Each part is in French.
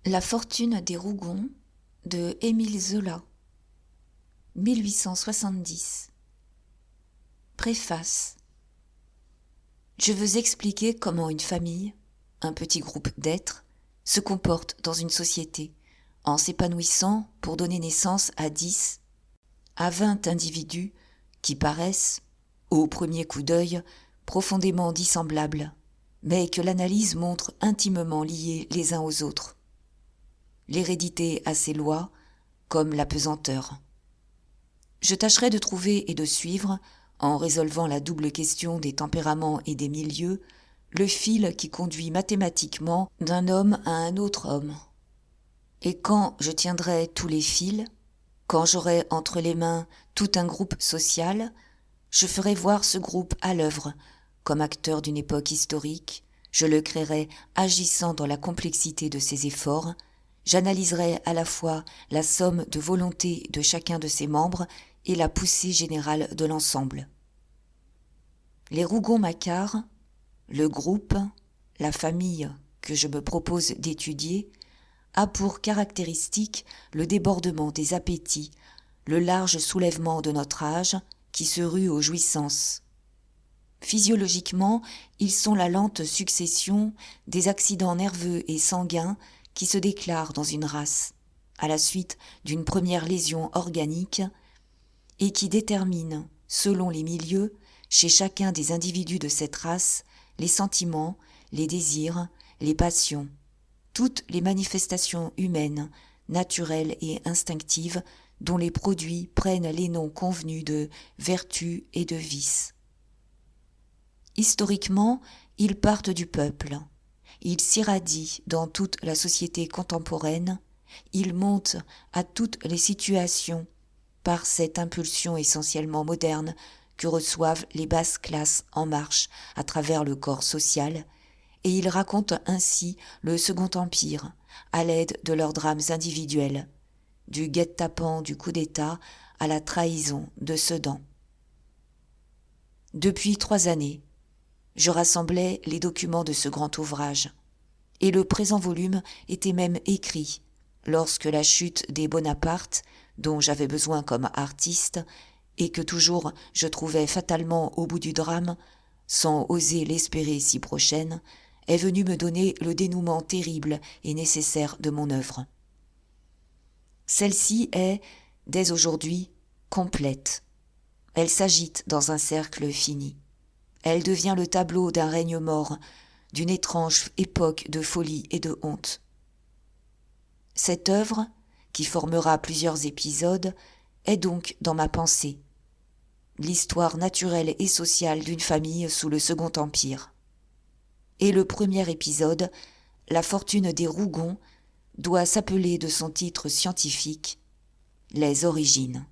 La fortune des Rougons de Émile Zola, 1870. Préface. Je veux expliquer comment une famille, un petit groupe d'êtres, se comporte dans une société, en s'épanouissant pour donner naissance à 10, à 20 individus qui paraissent, au premier coup d'œil, profondément dissemblables, mais que l'analyse montre intimement liés les uns aux autres. L'hérédité a ses lois, comme la pesanteur. Je tâcherai de trouver et de suivre, en résolvant la double question des tempéraments et des milieux, le fil qui conduit mathématiquement d'un homme à un autre homme. Et quand je tiendrai tous les fils, quand j'aurai entre les mains tout un groupe social, je ferai voir ce groupe à l'œuvre, comme acteur d'une époque historique, je le créerai agissant dans la complexité de ses efforts, j'analyserai à la fois la somme de volonté de chacun de ses membres et la poussée générale de l'ensemble. Les Rougon-Macquart, le groupe, la famille que je me propose d'étudier, a pour caractéristique le débordement des appétits, le large soulèvement de notre âge qui se rue aux jouissances. Physiologiquement, ils sont la lente succession des accidents nerveux et sanguins qui se déclarent dans une race, à la suite d'une première lésion organique, et qui déterminent, selon les milieux, chez chacun des individus de cette race, les sentiments, les désirs, les passions, toutes les manifestations humaines, naturelles et instinctives, dont les produits prennent les noms convenus de vertu et de vice. Historiquement, ils partent du peuple. Ils s'irradient dans toute la société contemporaine, ils montent à toutes les situations par cette impulsion essentiellement moderne que reçoivent les basses classes en marche à travers le corps social, et ils racontent ainsi le Second Empire à l'aide de leurs drames individuels, du guet-apens du coup d'État à la trahison de Sedan. Depuis 3 années, je rassemblais les documents de ce grand ouvrage, et le présent volume était même écrit lorsque la chute des Bonaparte, dont j'avais besoin comme artiste, et que toujours je trouvais fatalement au bout du drame, sans oser l'espérer si prochaine, est venue me donner le dénouement terrible et nécessaire de mon œuvre. Celle-ci est, dès aujourd'hui, complète. Elle s'agite dans un cercle fini. Elle devient le tableau d'un règne mort, d'une étrange époque de folie et de honte. Cette œuvre, qui formera plusieurs épisodes, est donc dans ma pensée. L'histoire naturelle et sociale d'une famille sous le Second Empire. Et le premier épisode, La fortune des Rougons, doit s'appeler de son titre scientifique Les origines.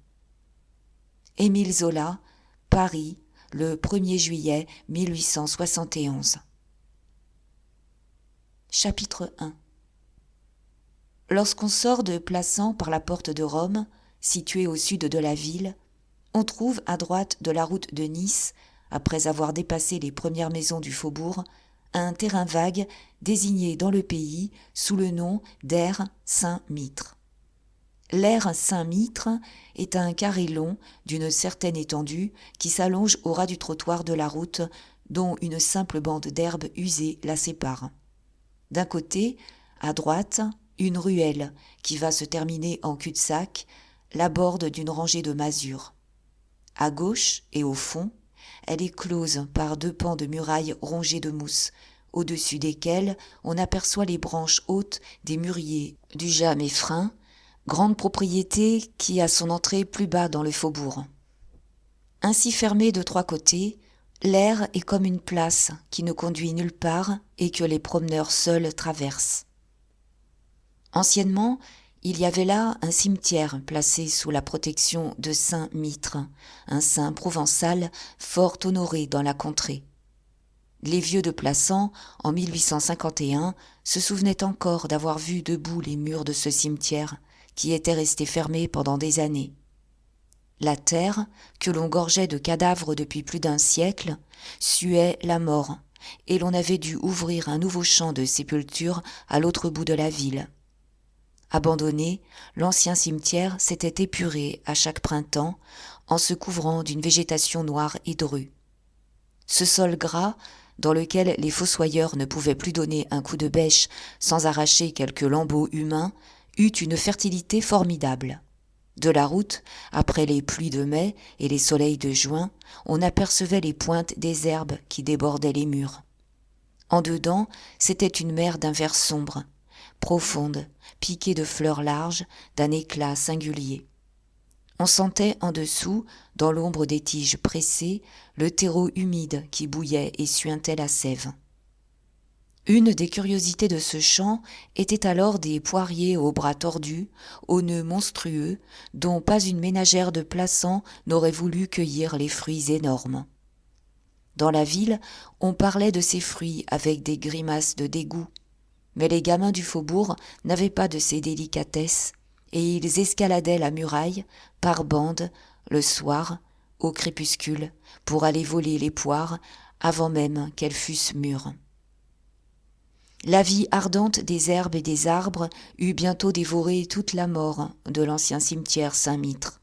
Émile Zola, Paris, le 1er juillet 1871. Chapitre 1. Lorsqu'on sort de Plassans par la porte de Rome, située au sud de la ville, on trouve à droite de la route de Nice, après avoir dépassé les premières maisons du faubourg, un terrain vague désigné dans le pays sous le nom d'aire Saint-Mitre. L'aire Saint-Mitre est un carré long d'une certaine étendue qui s'allonge au ras du trottoir de la route, dont une simple bande d'herbe usée la sépare. D'un côté, à droite, une ruelle qui va se terminer en cul-de-sac, la borde d'une rangée de masures. À gauche et au fond, elle est close par 2 pans de muraille rongés de mousse, au-dessus desquels on aperçoit les branches hautes des mûriers du Jaméfrin, grande propriété qui a son entrée plus bas dans le faubourg. Ainsi fermée de 3 côtés, l'aire est comme une place qui ne conduit nulle part et que les promeneurs seuls traversent. Anciennement, il y avait là un cimetière placé sous la protection de Saint-Mitre, un saint provençal fort honoré dans la contrée. Les vieux de Plassans, en 1851, se souvenaient encore d'avoir vu debout les murs de ce cimetière, qui était resté fermé pendant des années. La terre, que l'on gorgeait de cadavres depuis plus d'1 siècle, suait la mort, et l'on avait dû ouvrir un nouveau champ de sépulture à l'autre bout de la ville. Abandonné, l'ancien cimetière s'était épuré à chaque printemps en se couvrant d'une végétation noire et drue. Ce sol gras, dans lequel les fossoyeurs ne pouvaient plus donner un coup de bêche sans arracher quelques lambeaux humains, eut une fertilité formidable. De la route, après les pluies de mai et les soleils de juin, on apercevait les pointes des herbes qui débordaient les murs. En dedans, c'était une mer d'un vert sombre, profonde, piquée de fleurs larges, d'un éclat singulier. On sentait en dessous, dans l'ombre des tiges pressées, le terreau humide qui bouillait et suintait la sève. Une des curiosités de ce champ était alors des poiriers aux bras tordus, aux nœuds monstrueux, dont pas une ménagère de Plassans n'aurait voulu cueillir les fruits énormes. Dans la ville, on parlait de ces fruits avec des grimaces de dégoût, mais les gamins du faubourg n'avaient pas de ces délicatesses, et ils escaladaient la muraille, par bandes, le soir, au crépuscule, pour aller voler les poires, avant même qu'elles fussent mûres. La vie ardente des herbes et des arbres eut bientôt dévoré toute la mort de l'ancien cimetière Saint-Mitre.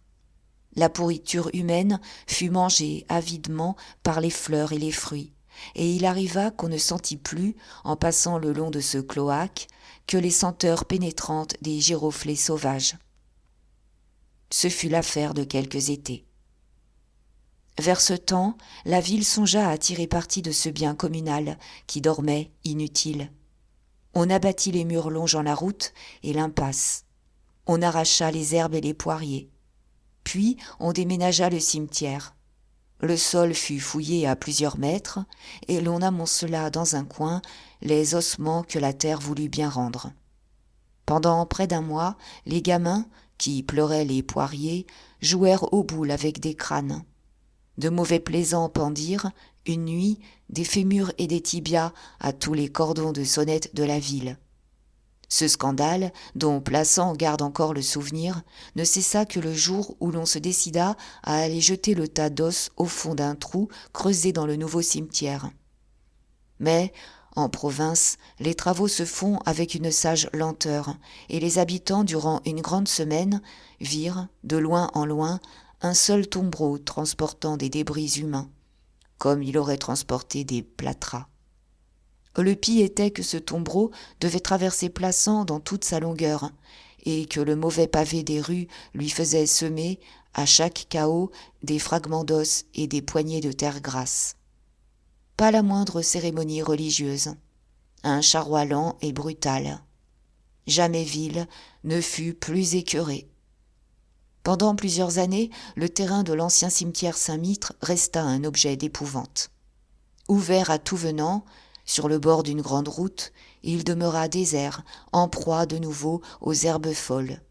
La pourriture humaine fut mangée avidement par les fleurs et les fruits, et il arriva qu'on ne sentit plus, en passant le long de ce cloaque, que les senteurs pénétrantes des giroflées sauvages. Ce fut l'affaire de quelques étés. Vers ce temps, la ville songea à tirer parti de ce bien communal qui dormait inutile. On abattit les murs longeant la route et l'impasse. On arracha les herbes et les poiriers. Puis on déménagea le cimetière. Le sol fut fouillé à plusieurs mètres et l'on amoncela dans un coin les ossements que la terre voulut bien rendre. Pendant près d'un mois, les gamins, qui pleuraient les poiriers, jouèrent aux boules avec des crânes. De mauvais plaisants pendirent, une nuit, des fémurs et des tibias à tous les cordons de sonnette de la ville. Ce scandale, dont Plassans garde encore le souvenir, ne cessa que le jour où l'on se décida à aller jeter le tas d'os au fond d'un trou creusé dans le nouveau cimetière. Mais, en province, les travaux se font avec une sage lenteur, et les habitants, durant une grande semaine, virent, de loin en loin, un seul tombereau transportant des débris humains, comme il aurait transporté des plâtras. Le pis était que ce tombereau devait traverser Plassans dans toute sa longueur, et que le mauvais pavé des rues lui faisait semer, à chaque chaos, des fragments d'os et des poignées de terre grasse. Pas la moindre cérémonie religieuse. Un charroi lent et brutal. Jamais ville ne fut plus écœurée. Pendant plusieurs années, le terrain de l'ancien cimetière Saint-Mitre resta un objet d'épouvante. Ouvert à tout venant, sur le bord d'une grande route, il demeura désert, en proie de nouveau aux herbes folles.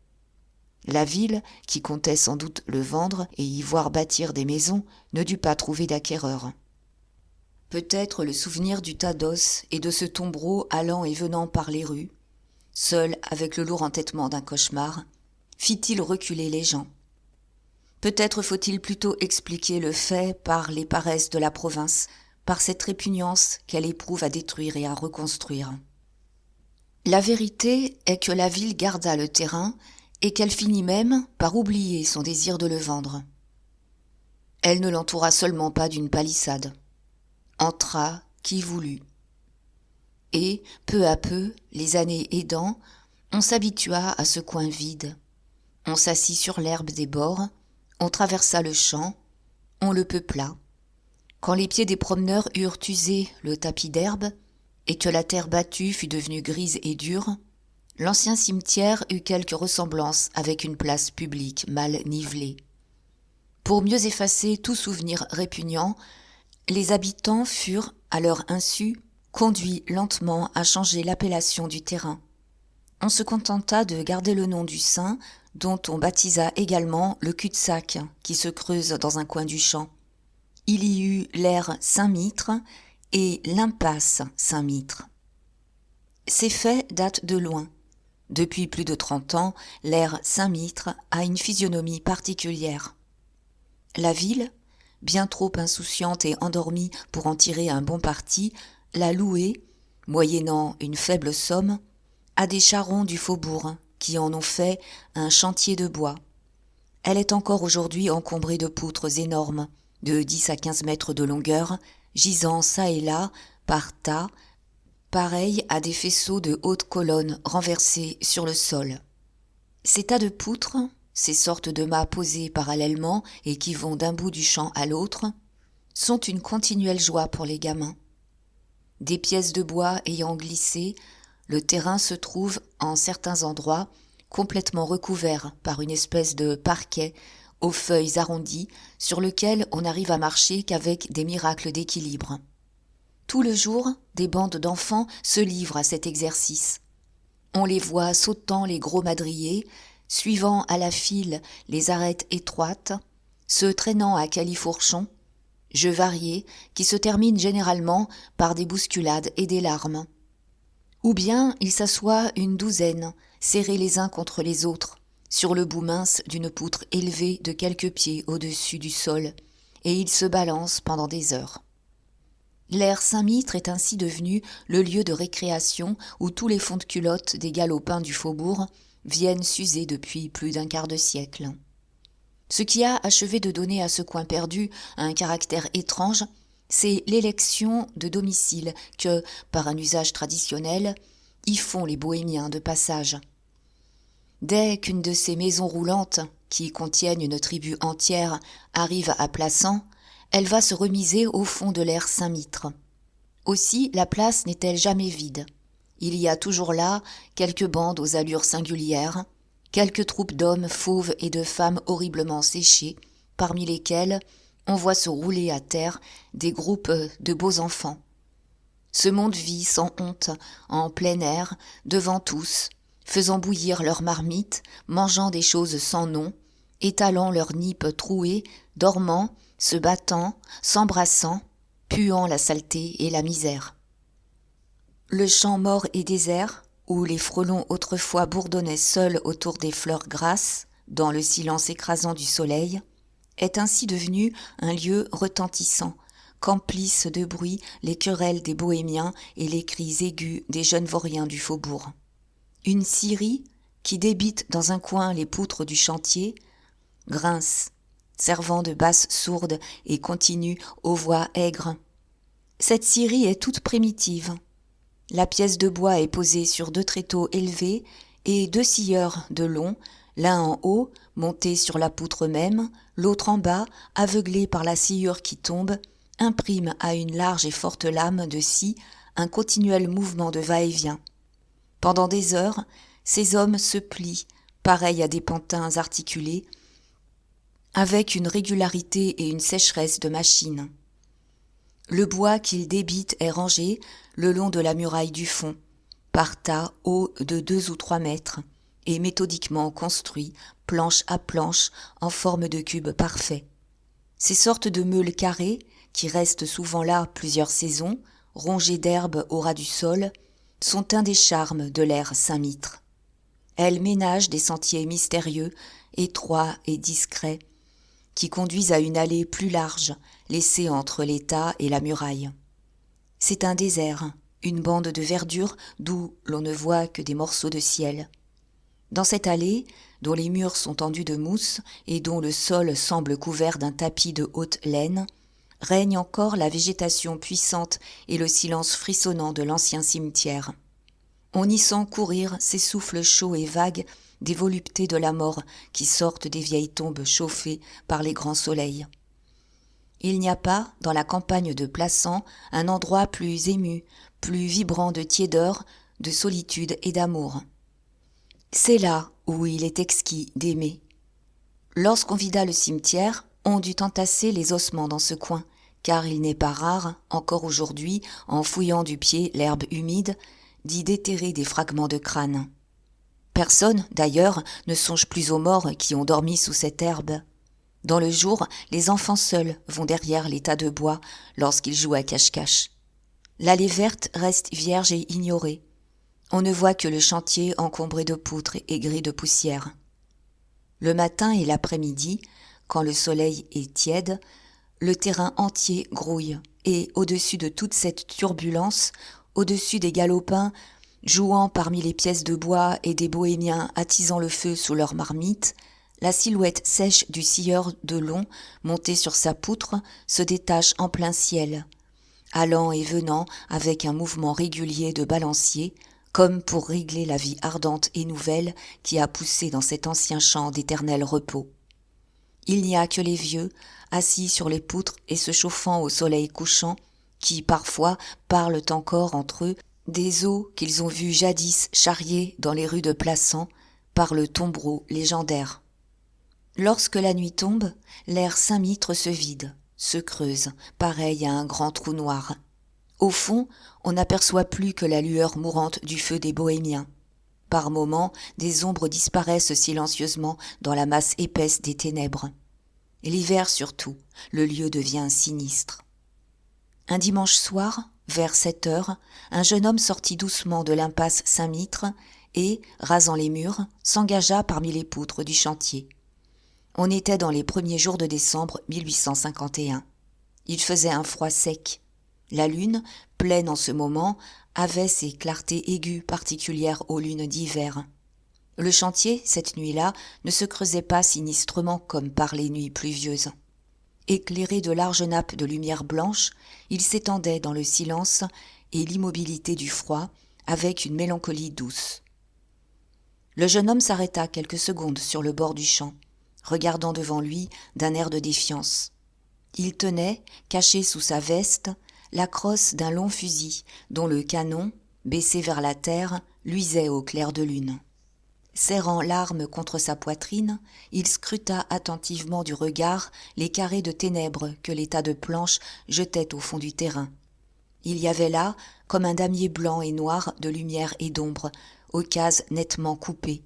La ville, qui comptait sans doute le vendre et y voir bâtir des maisons, ne dut pas trouver d'acquéreur. Peut-être le souvenir du tas d'os et de ce tombereau allant et venant par les rues, seul avec le lourd entêtement d'un cauchemar, fit-il reculer les gens. Peut-être faut-il plutôt expliquer le fait par les paresses de la province, par cette répugnance qu'elle éprouve à détruire et à reconstruire. La vérité est que la ville garda le terrain et qu'elle finit même par oublier son désir de le vendre. Elle ne l'entoura seulement pas d'une palissade. Entra qui voulut. Et, peu à peu, les années aidant, on s'habitua à ce coin vide. On s'assit sur l'herbe des bords, on traversa le champ, on le peupla. Quand les pieds des promeneurs eurent usé le tapis d'herbe et que la terre battue fut devenue grise et dure, l'ancien cimetière eut quelque ressemblance avec une place publique mal nivelée. Pour mieux effacer tout souvenir répugnant, les habitants furent, à leur insu, conduits lentement à changer l'appellation du terrain. On se contenta de garder le nom du saint, dont on baptisa également le cul-de-sac qui se creuse dans un coin du champ. Il y eut l'aire Saint-Mitre et l'impasse Saint-Mitre. Ces faits datent de loin. Depuis plus de 30 ans, l'aire Saint-Mitre a une physionomie particulière. La ville, bien trop insouciante et endormie pour en tirer un bon parti, l'a louée, moyennant une faible somme, à des charrons du faubourg qui en ont fait un chantier de bois. Elle est encore aujourd'hui encombrée de poutres énormes, de 10 à 15 mètres de longueur, gisant çà et là, par tas, pareils à des faisceaux de hautes colonnes renversées sur le sol. Ces tas de poutres, ces sortes de mâts posés parallèlement et qui vont d'un bout du champ à l'autre, sont une continuelle joie pour les gamins. Des pièces de bois ayant glissé, le terrain se trouve, en certains endroits, complètement recouvert par une espèce de parquet aux feuilles arrondies sur lequel on n'arrive à marcher qu'avec des miracles d'équilibre. Tout le jour, des bandes d'enfants se livrent à cet exercice. On les voit sautant les gros madriers, suivant à la file les arêtes étroites, se traînant à califourchon, jeux variés qui se terminent généralement par des bousculades et des larmes. Ou bien ils s'assoient une douzaine, serrés les uns contre les autres, sur le bout mince d'une poutre élevée de quelques pieds au-dessus du sol, et ils se balancent pendant des heures. L'aire Saint-Mitre est ainsi devenu le lieu de récréation où tous les fonds de culotte des galopins du faubourg viennent s'user depuis plus d'un quart de siècle. Ce qui a achevé de donner à ce coin perdu un caractère étrange, c'est l'élection de domicile que, par un usage traditionnel, y font les bohémiens de passage. Dès qu'une de ces maisons roulantes, qui contiennent une tribu entière, arrive à Plassans, elle va se remiser au fond de l'aire Saint-Mitre. Aussi, la place n'est-elle jamais vide. Il y a toujours là quelques bandes aux allures singulières, quelques troupes d'hommes fauves et de femmes horriblement séchés, parmi lesquels on voit se rouler à terre des groupes de beaux enfants. Ce monde vit sans honte, en plein air, devant tous, faisant bouillir leurs marmites, mangeant des choses sans nom, étalant leurs nippes trouées, dormant, se battant, s'embrassant, puant la saleté et la misère. Le champ mort et désert, où les frelons autrefois bourdonnaient seuls autour des fleurs grasses, dans le silence écrasant du soleil, est ainsi devenu un lieu retentissant, qu'emplissent de bruit les querelles des bohémiens et les cris aigus des jeunes vauriens du faubourg. Une scierie, qui débite dans un coin les poutres du chantier, grince, servant de basse sourde et continue aux voix aigres. Cette scierie est toute primitive. La pièce de bois est posée sur 2 tréteaux élevés et 2 scieurs de long, l'un en haut, monté sur la poutre même, l'autre en bas, aveuglé par la sciure qui tombe, imprime à une large et forte lame de scie un continuel mouvement de va-et-vient. Pendant des heures, ces hommes se plient, pareils à des pantins articulés, avec une régularité et une sécheresse de machine. Le bois qu'ils débitent est rangé le long de la muraille du fond, par tas hauts de 2 ou 3 mètres, et méthodiquement construit, planche à planche, en forme de cube parfait. Ces sortes de meules carrées, qui restent souvent là plusieurs saisons, rongées d'herbe au ras du sol, sont un des charmes de l'aire Saint-Mitre. Elles ménagent des sentiers mystérieux, étroits et discrets, qui conduisent à une allée plus large, laissée entre l'état et la muraille. C'est un désert, une bande de verdure d'où l'on ne voit que des morceaux de ciel. Dans cette allée, dont les murs sont tendus de mousse et dont le sol semble couvert d'un tapis de haute laine, règne encore la végétation puissante et le silence frissonnant de l'ancien cimetière. On y sent courir ces souffles chauds et vagues des voluptés de la mort qui sortent des vieilles tombes chauffées par les grands soleils. Il n'y a pas, dans la campagne de Plassans, un endroit plus ému, plus vibrant de tiédeur, de solitude et d'amour. C'est là où il est exquis d'aimer. Lorsqu'on vida le cimetière, on dut entasser les ossements dans ce coin, car il n'est pas rare, encore aujourd'hui, en fouillant du pied l'herbe humide, d'y déterrer des fragments de crâne. Personne, d'ailleurs, ne songe plus aux morts qui ont dormi sous cette herbe. Dans le jour, les enfants seuls vont derrière les tas de bois lorsqu'ils jouent à cache-cache. L'allée verte reste vierge et ignorée. On ne voit que le chantier encombré de poutres et gris de poussière. Le matin et l'après-midi, quand le soleil est tiède, le terrain entier grouille et, au-dessus de toute cette turbulence, au-dessus des galopins, Jouant parmi les pièces de bois et des bohémiens attisant le feu sous leurs marmites, la silhouette sèche du scieur de long, monté sur sa poutre, se détache en plein ciel, allant et venant avec un mouvement régulier de balancier, comme pour régler la vie ardente et nouvelle qui a poussé dans cet ancien champ d'éternel repos. Il n'y a que les vieux, assis sur les poutres et se chauffant au soleil couchant, qui parfois parlent encore entre eux des eaux qu'ils ont vues jadis charriées dans les rues de Plassans par le tombereau légendaire. Lorsque la nuit tombe, l'air Saint-Mitre se vide, se creuse, pareil à un grand trou noir. Au fond, on n'aperçoit plus que la lueur mourante du feu des bohémiens. Par moments, des ombres disparaissent silencieusement dans la masse épaisse des ténèbres. L'hiver surtout, le lieu devient sinistre. Un dimanche soir, vers 7 heures, un jeune homme sortit doucement de l'impasse Saint-Mitre et, rasant les murs, s'engagea parmi les poutres du chantier. On était dans les premiers jours de décembre 1851. Il faisait un froid sec. La lune, pleine en ce moment, avait ses clartés aiguës particulières aux lunes d'hiver. Le chantier, cette nuit-là, ne se creusait pas sinistrement comme par les nuits pluvieuses. Éclairé de larges nappes de lumière blanche, il s'étendait dans le silence et l'immobilité du froid, avec une mélancolie douce. Le jeune homme s'arrêta quelques secondes sur le bord du champ, regardant devant lui d'un air de défiance. Il tenait, caché sous sa veste, la crosse d'un long fusil, dont le canon, baissé vers la terre, luisait au clair de lune. Serrant l'arme contre sa poitrine, il scruta attentivement du regard les carrés de ténèbres que les tas de planches jetaient au fond du terrain. Il y avait là, comme un damier blanc et noir de lumière et d'ombre, aux cases nettement coupées.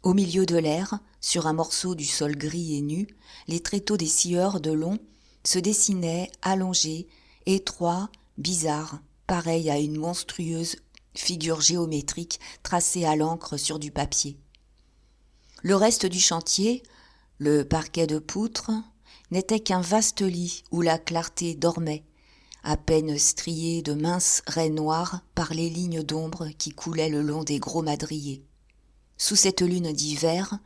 Au milieu de l'air, sur un morceau du sol gris et nu, les tréteaux des scieurs de long se dessinaient allongés, étroits, bizarres, pareils à une monstrueuse figure géométrique tracée à l'encre sur du papier. Le reste du chantier, le parquet de poutres, n'était qu'un vaste lit où la clarté dormait, à peine striée de minces raies noires par les lignes d'ombre qui coulaient le long des gros madriers. Sous cette lune d'hiver,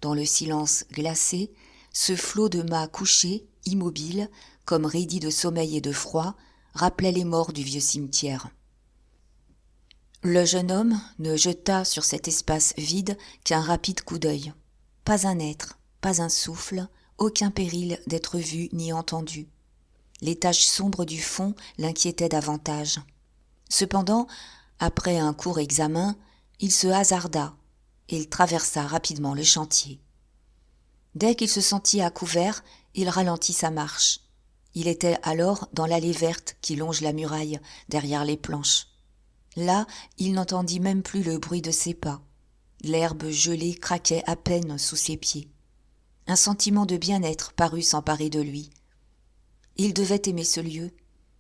dans le silence glacé, ce flot de mâts couchés, immobiles, comme raidis de sommeil et de froid, rappelait les morts du vieux cimetière. Le jeune homme ne jeta sur cet espace vide qu'un rapide coup d'œil. Pas un être, pas un souffle, aucun péril d'être vu ni entendu. Les taches sombres du fond l'inquiétaient davantage. Cependant, après un court examen, il se hasarda et il traversa rapidement le chantier. Dès qu'il se sentit à couvert, il ralentit sa marche. Il était alors dans l'allée verte qui longe la muraille derrière les planches. Là, il n'entendit même plus le bruit de ses pas. L'herbe gelée craquait à peine sous ses pieds. Un sentiment de bien-être parut s'emparer de lui. Il devait aimer ce lieu,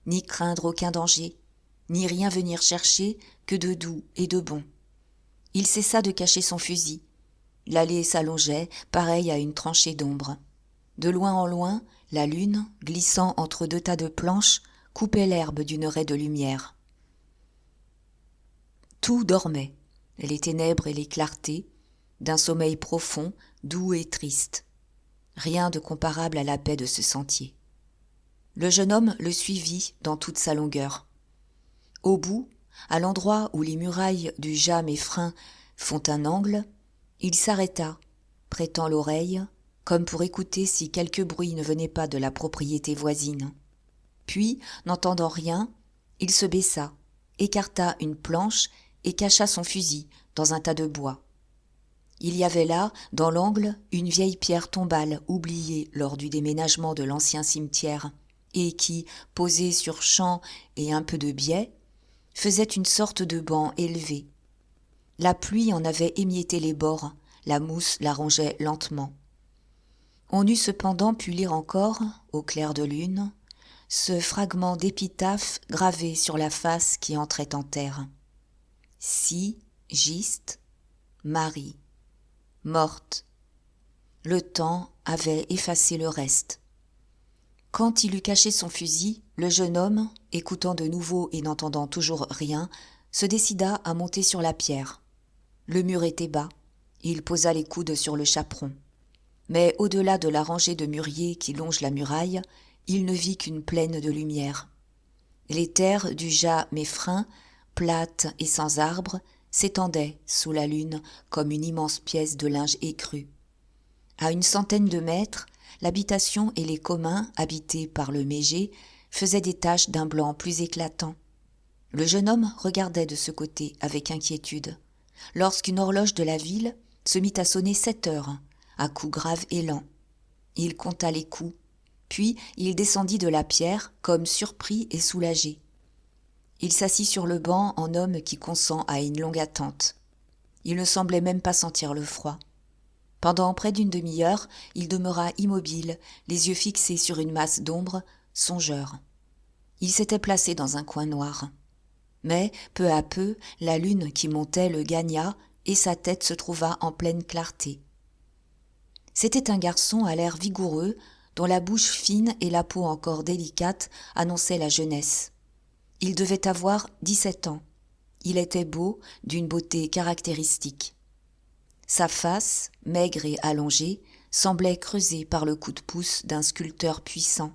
ni craindre aucun danger, ni rien venir chercher que de doux et de bon. Il cessa de cacher son fusil. L'allée s'allongeait, pareille à une tranchée d'ombre. De loin en loin, la lune, glissant entre deux tas de planches, coupait l'herbe d'une raie de lumière. Tout dormait, les ténèbres et les clartés, d'un sommeil profond, doux et triste. Rien de comparable à la paix de ce sentier. Le jeune homme le suivit dans toute sa longueur. Au bout, à l'endroit où les murailles du jas Meffrin font un angle, il s'arrêta, prêtant l'oreille, comme pour écouter si quelque bruit ne venait pas de la propriété voisine. Puis, n'entendant rien, il se baissa, écarta une planche et cacha son fusil dans un tas de bois. Il y avait là, dans l'angle, une vieille pierre tombale oubliée lors du déménagement de l'ancien cimetière et qui, posée sur champ et un peu de biais, faisait une sorte de banc élevé. La pluie en avait émietté les bords, la mousse la rongeait lentement. On eût cependant pu lire encore, au clair de lune, ce fragment d'épitaphe gravé sur la face qui entrait en terre. Si, Giste, Marie, morte. Le temps avait effacé le reste. Quand il eut caché son fusil, le jeune homme, écoutant de nouveau et n'entendant toujours rien, se décida à monter sur la pierre. Le mur était bas, il posa les coudes sur le chaperon. Mais au-delà de la rangée de mûriers qui longe la muraille, il ne vit qu'une plaine de lumière. Les terres du Jas Méphren, plates et sans arbres, s'étendaient sous la lune comme une immense pièce de linge écru. À une centaine de mètres, l'habitation et les communs, habités par le Mégé, faisaient des taches d'un blanc plus éclatant. Le jeune homme regardait de ce côté avec inquiétude, lorsqu'une horloge de la ville se mit à sonner 7 heures, à coups graves et lents. Il compta les coups, puis il descendit de la pierre comme surpris et soulagé. Il s'assit sur le banc en homme qui consent à une longue attente. Il ne semblait même pas sentir le froid. Pendant près d'une demi-heure, il demeura immobile, les yeux fixés sur une masse d'ombre, songeur. Il s'était placé dans un coin noir. Mais, peu à peu, la lune qui montait le gagna et sa tête se trouva en pleine clarté. C'était un garçon à l'air vigoureux, dont la bouche fine et la peau encore délicate annonçaient la jeunesse. Il devait avoir 17 ans. Il était beau, d'une beauté caractéristique. Sa face, maigre et allongée, semblait creusée par le coup de pouce d'un sculpteur puissant.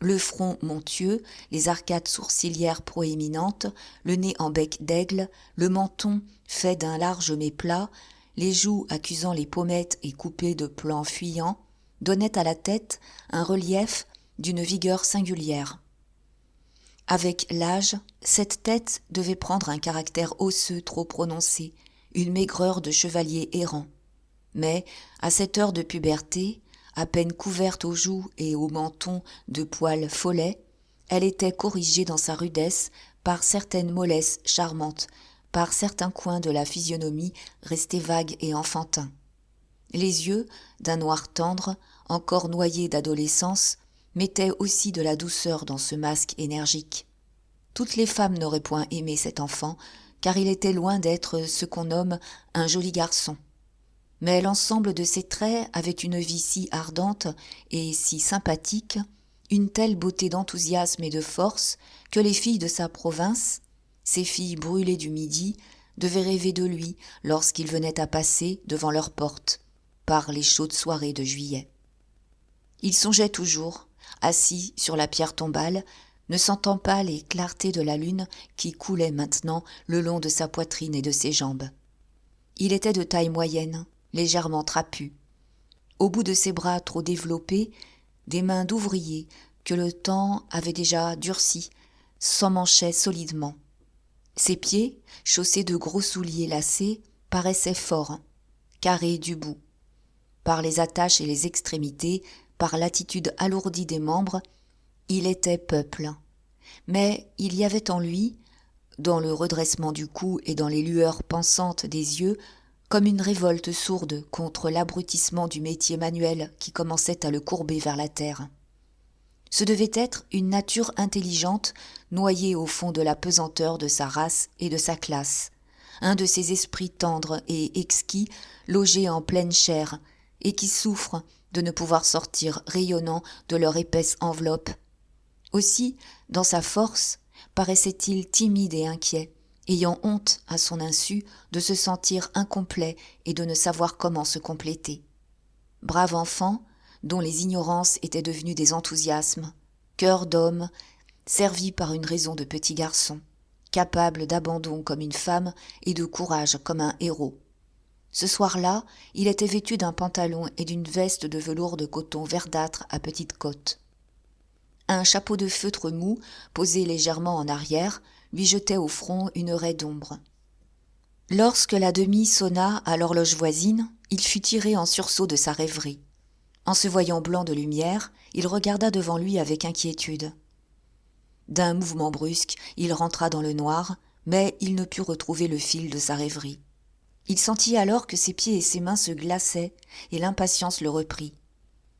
Le front montueux, les arcades sourcilières proéminentes, le nez en bec d'aigle, le menton fait d'un large méplat, les joues accusant les pommettes et coupées de plans fuyants, donnaient à la tête un relief d'une vigueur singulière. Avec l'âge, cette tête devait prendre un caractère osseux trop prononcé, une maigreur de chevalier errant. Mais, à cette heure de puberté, à peine couverte aux joues et au menton de poils follets, elle était corrigée dans sa rudesse par certaines mollesses charmantes, par certains coins de la physionomie restés vagues et enfantins. Les yeux, d'un noir tendre, encore noyés d'adolescence, mettaient aussi de la douceur dans ce masque énergique. Toutes les femmes n'auraient point aimé cet enfant, car il était loin d'être ce qu'on nomme un joli garçon. Mais l'ensemble de ses traits avait une vie si ardente et si sympathique, une telle beauté d'enthousiasme et de force, que les filles de sa province, ces filles brûlées du midi, devaient rêver de lui lorsqu'il venait à passer devant leur porte, par les chaudes soirées de juillet. Il songeait toujours, assis sur la pierre tombale, ne sentant pas les clartés de la lune qui coulaient maintenant le long de sa poitrine et de ses jambes. Il était de taille moyenne, légèrement trapu. Au bout de ses bras trop développés, des mains d'ouvrier que le temps avait déjà durcies s'emmanchaient solidement. Ses pieds, chaussés de gros souliers lacés, paraissaient forts, carrés du bout. Par les attaches et les extrémités, par l'attitude alourdie des membres, il était peuple. Mais il y avait en lui, dans le redressement du cou et dans les lueurs pensantes des yeux, comme une révolte sourde contre l'abrutissement du métier manuel qui commençait à le courber vers la terre. Ce devait être une nature intelligente noyée au fond de la pesanteur de sa race et de sa classe, un de ces esprits tendres et exquis logés en pleine chair et qui souffrent de ne pouvoir sortir rayonnant de leur épaisse enveloppe. Aussi, dans sa force, paraissait-il timide et inquiet, ayant honte à son insu de se sentir incomplet et de ne savoir comment se compléter. Brave enfant, dont les ignorances étaient devenues des enthousiasmes, cœur d'homme, servi par une raison de petit garçon, capable d'abandon comme une femme et de courage comme un héros. Ce soir-là, il était vêtu d'un pantalon et d'une veste de velours de coton verdâtre à petites côtes. Un chapeau de feutre mou, posé légèrement en arrière, lui jetait au front une raie d'ombre. Lorsque la demie sonna à l'horloge voisine, il fut tiré en sursaut de sa rêverie. En se voyant blanc de lumière, il regarda devant lui avec inquiétude. D'un mouvement brusque, il rentra dans le noir, mais il ne put retrouver le fil de sa rêverie. Il sentit alors que ses pieds et ses mains se glaçaient, et l'impatience le reprit.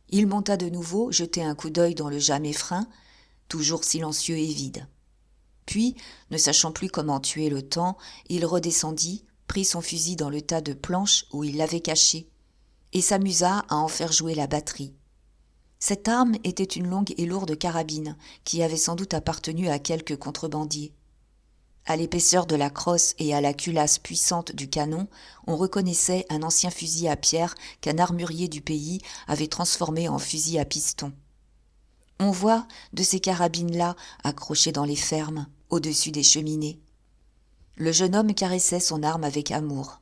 Il monta de nouveau, jeter un coup d'œil dans le Jas Méphren, toujours silencieux et vide. Puis, ne sachant plus comment tuer le temps, il redescendit, prit son fusil dans le tas de planches où il l'avait caché, et s'amusa à en faire jouer la batterie. Cette arme était une longue et lourde carabine, qui avait sans doute appartenu à quelque contrebandier. À l'épaisseur de la crosse et à la culasse puissante du canon, on reconnaissait un ancien fusil à pierre qu'un armurier du pays avait transformé en fusil à piston. On voit de ces carabines-là accrochées dans les fermes, au-dessus des cheminées. Le jeune homme caressait son arme avec amour.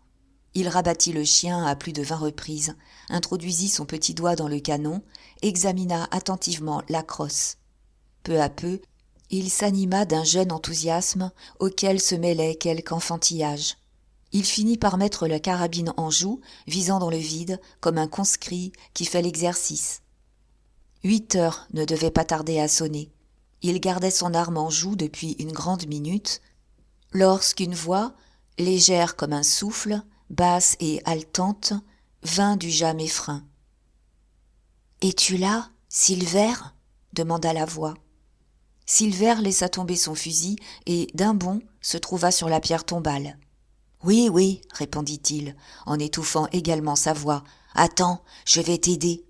Il rabattit le chien à plus de 20 reprises, introduisit son petit doigt dans le canon, examina attentivement la crosse. Peu à peu, il s'anima d'un jeune enthousiasme auquel se mêlait quelque enfantillage. Il finit par mettre la carabine en joue, visant dans le vide, comme un conscrit qui fait l'exercice. 8 heures ne devaient pas tarder à sonner. Il gardait son arme en joue depuis une grande minute, lorsqu'une voix, légère comme un souffle, basse et haletante, vint du jamais frein. « Es-tu là, Silver ?» demanda la voix. Silver laissa tomber son fusil et, d'un bond, se trouva sur la pierre tombale. « Oui, oui, répondit-il, en étouffant également sa voix. « Attends, je vais t'aider. »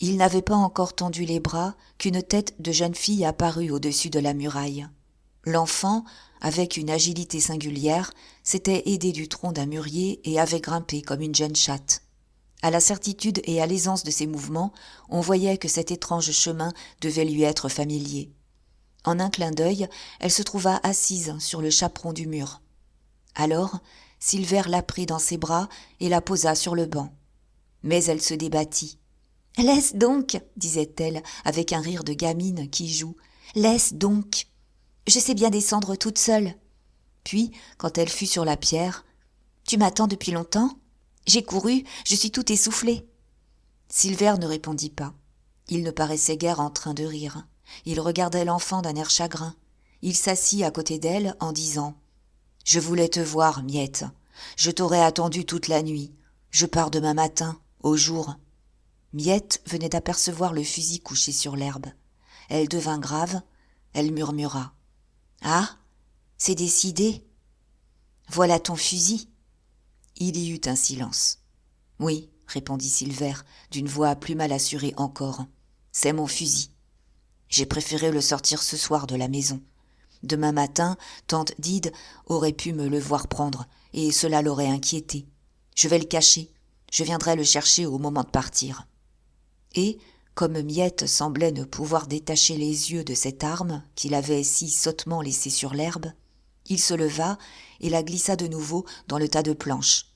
Il n'avait pas encore tendu les bras qu'une tête de jeune fille apparut au-dessus de la muraille. L'enfant, avec une agilité singulière, s'était aidé du tronc d'un mûrier et avait grimpé comme une jeune chatte. À la certitude et à l'aisance de ses mouvements, on voyait que cet étrange chemin devait lui être familier. En un clin d'œil, elle se trouva assise sur le chaperon du mur. Alors, Silver la prit dans ses bras et la posa sur le banc. Mais elle se débattit. « Laisse donc, disait-elle avec un rire de gamine qui joue. « Laisse donc. Je sais bien descendre toute seule. » Puis, quand elle fut sur la pierre, « Tu m'attends depuis longtemps ? J'ai couru, je suis tout essoufflée. » Silver ne répondit pas. Il ne paraissait guère en train de rire. Il regardait l'enfant d'un air chagrin. Il s'assit à côté d'elle en disant « Je voulais te voir, Miette. Je t'aurais attendu toute la nuit. Je pars demain matin, au jour. » Miette venait d'apercevoir le fusil couché sur l'herbe. Elle devint grave, elle murmura. « Ah, c'est décidé. Voilà ton fusil. » Il y eut un silence. « Oui, » répondit Silver, d'une voix plus mal assurée encore. « C'est mon fusil. J'ai préféré le sortir ce soir de la maison. Demain matin, tante Dide aurait pu me le voir prendre, et cela l'aurait inquiété. Je vais le cacher. Je viendrai le chercher au moment de partir. » Et, comme Miette semblait ne pouvoir détacher les yeux de cette arme qu'il avait si sottement laissée sur l'herbe, il se leva et la glissa de nouveau dans le tas de planches.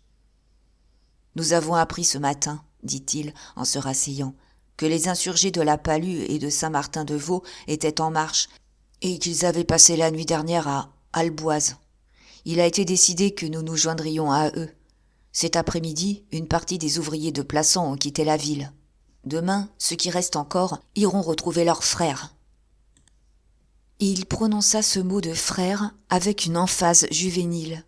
« Nous avons appris ce matin, dit-il en se rasseyant, que les insurgés de la Palue et de Saint-Martin-de-Vaux étaient en marche et qu'ils avaient passé la nuit dernière à Alboise. Il a été décidé que nous nous joindrions à eux. Cet après-midi, une partie des ouvriers de Plassans ont quitté la ville. Demain, ceux qui restent encore iront retrouver leurs frères. » Il prononça ce mot de frère avec une emphase juvénile.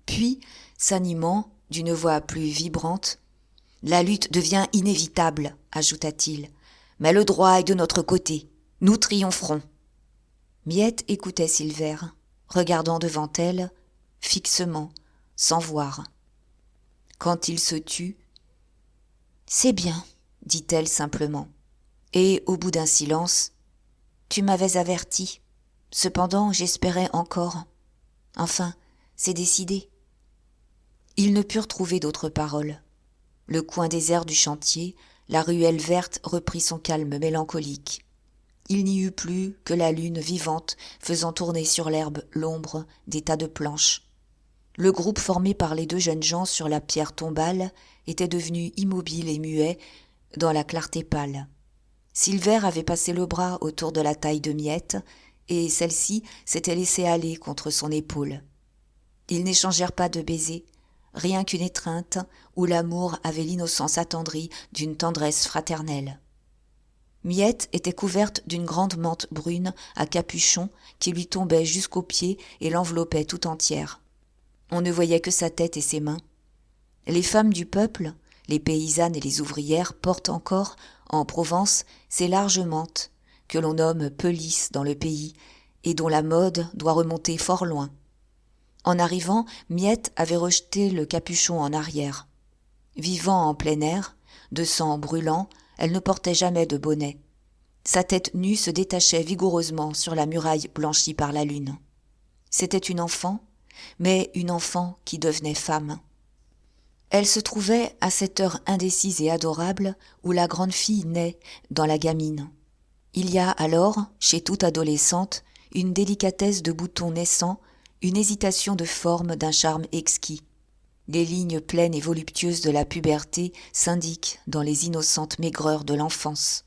Puis, s'animant d'une voix plus vibrante, « La lutte devient inévitable, ajouta-t-il, mais le droit est de notre côté. Nous triompherons. » Miette écoutait Silver, regardant devant elle, fixement, sans voir. Quand il se tut, « C'est bien, » dit-elle simplement. Et, au bout d'un silence, « Tu m'avais averti. Cependant, j'espérais encore. Enfin, c'est décidé. » Ils ne purent trouver d'autres paroles. Le coin désert du chantier, la ruelle verte reprit son calme mélancolique. Il n'y eut plus que la lune vivante faisant tourner sur l'herbe l'ombre des tas de planches. Le groupe formé par les deux jeunes gens sur la pierre tombale était devenu immobile et muet dans la clarté pâle. Silver avait passé le bras autour de la taille de Miette, et celle-ci s'était laissée aller contre son épaule. Ils n'échangèrent pas de baisers, rien qu'une étreinte où l'amour avait l'innocence attendrie d'une tendresse fraternelle. Miette était couverte d'une grande mante brune à capuchon qui lui tombait jusqu'aux pieds et l'enveloppait tout entière. On ne voyait que sa tête et ses mains. Les femmes du peuple, les paysannes et les ouvrières portent encore, en Provence, ces larges mantes, que l'on nomme pelisses dans le pays, et dont la mode doit remonter fort loin. En arrivant, Miette avait rejeté le capuchon en arrière. Vivant en plein air, de sang brûlant, elle ne portait jamais de bonnet. Sa tête nue se détachait vigoureusement sur la muraille blanchie par la lune. C'était une enfant, mais une enfant qui devenait femme. Elle se trouvait à cette heure indécise et adorable où la grande fille naît dans la gamine. Il y a alors, chez toute adolescente, une délicatesse de boutons naissants, une hésitation de forme d'un charme exquis. Les lignes pleines et voluptueuses de la puberté s'indiquent dans les innocentes maigreurs de l'enfance.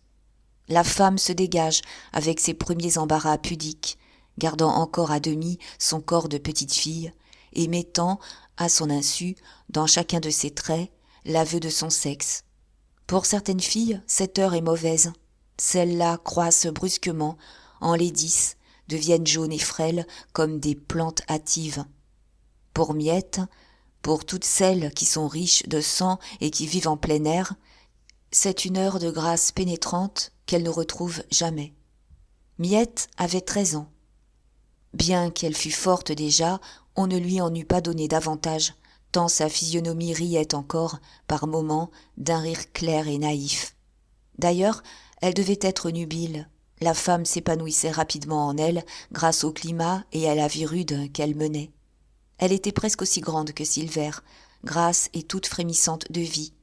La femme se dégage avec ses premiers embarras pudiques, gardant encore à demi son corps de petite fille et mettant, à son insu, dans chacun de ses traits, l'aveu de son sexe. Pour certaines filles, cette heure est mauvaise. Celles-là croissent brusquement, enlaidissent, deviennent jaunes et frêles comme des plantes hâtives. Pour Miette, pour toutes celles qui sont riches de sang et qui vivent en plein air, c'est une heure de grâce pénétrante qu'elle ne retrouve jamais. Miette avait 13 ans. Bien qu'elle fût forte déjà, on ne lui en eût pas donné davantage, tant sa physionomie riait encore, par moments, d'un rire clair et naïf. D'ailleurs, elle devait être nubile. La femme s'épanouissait rapidement en elle, grâce au climat et à la vie rude qu'elle menait. Elle était presque aussi grande que Silver, grasse et toute frémissante de vie.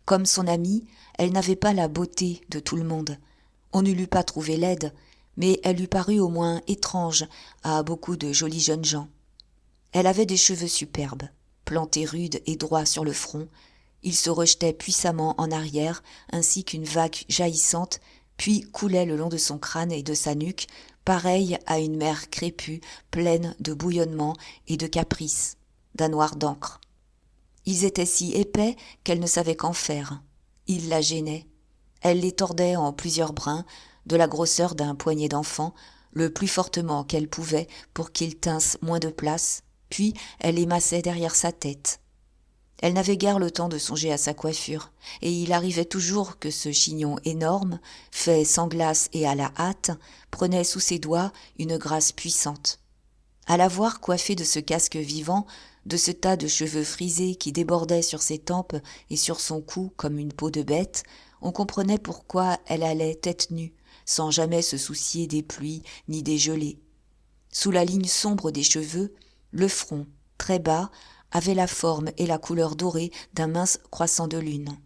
Comme son amie, elle n'avait pas la beauté de tout le monde. On ne l'eût pas trouvée laide, mais elle eût paru au moins étrange à beaucoup de jolis jeunes gens. Elle avait des cheveux superbes, plantés rudes et droits sur le front. Ils se rejetaient puissamment en arrière, ainsi qu'une vague jaillissante, puis coulait le long de son crâne et de sa nuque, pareille à une mer crépue, pleine de bouillonnements et de caprices, d'un noir d'encre. Ils étaient si épais qu'elle ne savait qu'en faire. Ils la gênaient. Elle les tordait en plusieurs brins, de la grosseur d'un poignet d'enfant, le plus fortement qu'elle pouvait pour qu'ils tinssent moins de place, puis elle les massait derrière sa tête. Elle n'avait guère le temps de songer à sa coiffure, et il arrivait toujours que ce chignon énorme, fait sans glace et à la hâte, prenait sous ses doigts une grâce puissante. À la voir coiffée de ce casque vivant, de ce tas de cheveux frisés qui débordaient sur ses tempes et sur son cou comme une peau de bête, on comprenait pourquoi elle allait tête nue, sans jamais se soucier des pluies ni des gelées. Sous la ligne sombre des cheveux, le front, très bas, avait la forme et la couleur dorée d'un mince croissant de lune.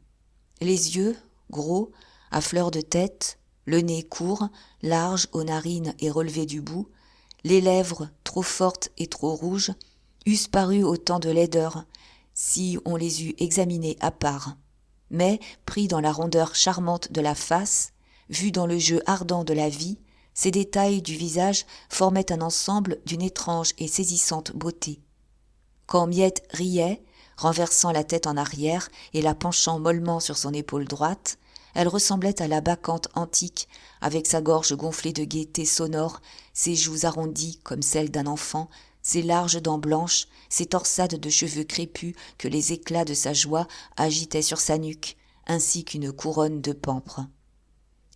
Les yeux, gros, à fleur de tête, le nez court, large aux narines et relevé du bout, les lèvres, trop fortes et trop rouges, eussent paru autant de laideur, si on les eût examinées à part. Mais, pris dans la rondeur charmante de la face, vus dans le jeu ardent de la vie, ces détails du visage formaient un ensemble d'une étrange et saisissante beauté. Quand Miette riait, renversant la tête en arrière et la penchant mollement sur son épaule droite, elle ressemblait à la bacchante antique, avec sa gorge gonflée de gaieté sonore, ses joues arrondies comme celles d'un enfant, ses larges dents blanches, ses torsades de cheveux crépus que les éclats de sa joie agitaient sur sa nuque, ainsi qu'une couronne de pampres.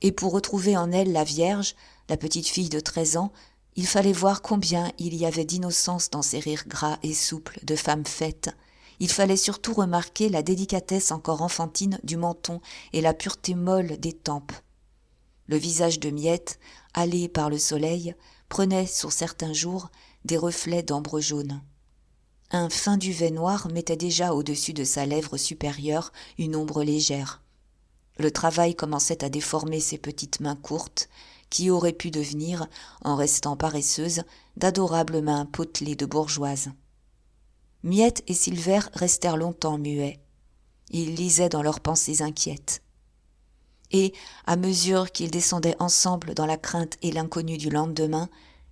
Et pour retrouver en elle la Vierge, la petite fille de 13 ans, il fallait voir combien il y avait d'innocence dans ces rires gras et souples de femme faite. Il fallait surtout remarquer la délicatesse encore enfantine du menton et la pureté molle des tempes. Le visage de Miette, hâlé par le soleil, prenait sur certains jours des reflets d'ambre jaune. Un fin duvet noir mettait déjà au-dessus de sa lèvre supérieure une ombre légère. Le travail commençait à déformer ses petites mains courtes, qui auraient pu devenir, en restant paresseuses, d'adorables mains potelées de bourgeoises. Miette et Silver restèrent longtemps muets. Ils lisaient dans leurs pensées inquiètes. Et, à mesure qu'ils descendaient ensemble dans la crainte et l'inconnu du lendemain,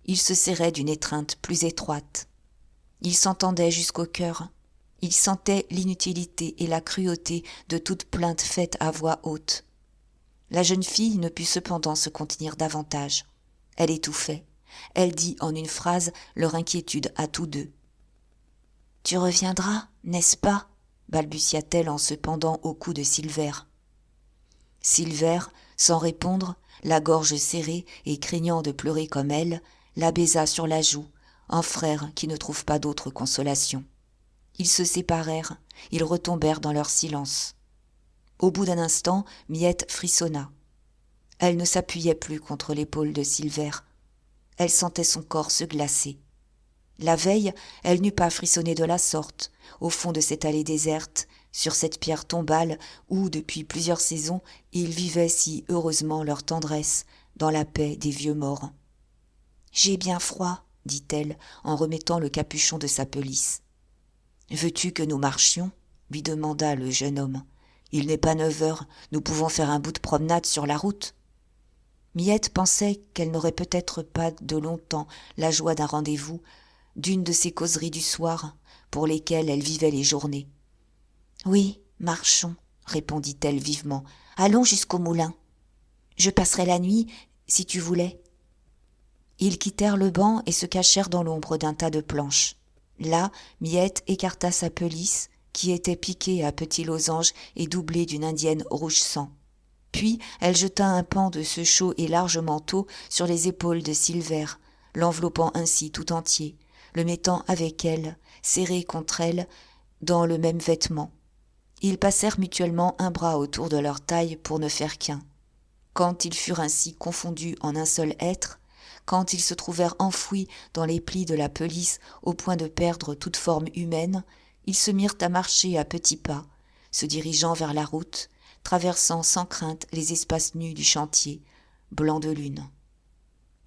ils se serraient d'une étreinte plus étroite. Ils s'entendaient jusqu'au cœur. Ils sentaient l'inutilité et la cruauté de toute plainte faite à voix haute. La jeune fille ne put cependant se contenir davantage. Elle étouffait. Elle dit en une phrase leur inquiétude à tous deux. « Tu reviendras, n'est-ce pas ?» balbutia-t-elle en se pendant au cou de Silver. Silver, sans répondre, la gorge serrée et craignant de pleurer comme elle, la baisa sur la joue, en frère qui ne trouve pas d'autre consolation. Ils se séparèrent, ils retombèrent dans leur silence. Au bout d'un instant, Miette frissonna. Elle ne s'appuyait plus contre l'épaule de Silver. Elle sentait son corps se glacer. La veille, elle n'eût pas frissonné de la sorte, au fond de cette allée déserte, sur cette pierre tombale où, depuis plusieurs saisons, ils vivaient si heureusement leur tendresse, dans la paix des vieux morts. « J'ai bien froid, » dit-elle, en remettant le capuchon de sa pelisse. « Veux-tu que nous marchions ?» lui demanda le jeune homme. « Il n'est pas 9 heures, nous pouvons faire un bout de promenade sur la route. » Miette pensait qu'elle n'aurait peut-être pas de longtemps la joie d'un rendez-vous, d'une de ces causeries du soir pour lesquelles elle vivait les journées. « Oui, marchons, » répondit-elle vivement. « Allons jusqu'au moulin. Je passerai la nuit, si tu voulais. » Ils quittèrent le banc et se cachèrent dans l'ombre d'un tas de planches. Là, Miette écarta sa pelisse, qui était piquée à petits losanges et doublée d'une indienne rouge sang. Puis elle jeta un pan de ce chaud et large manteau sur les épaules de Silver, l'enveloppant ainsi tout entier, le mettant avec elle, serré contre elle, dans le même vêtement. Ils passèrent mutuellement un bras autour de leur taille pour ne faire qu'un. Quand ils furent ainsi confondus en un seul être, quand ils se trouvèrent enfouis dans les plis de la pelisse au point de perdre toute forme humaine, ils se mirent à marcher à petits pas, se dirigeant vers la route, traversant sans crainte les espaces nus du chantier, blancs de lune.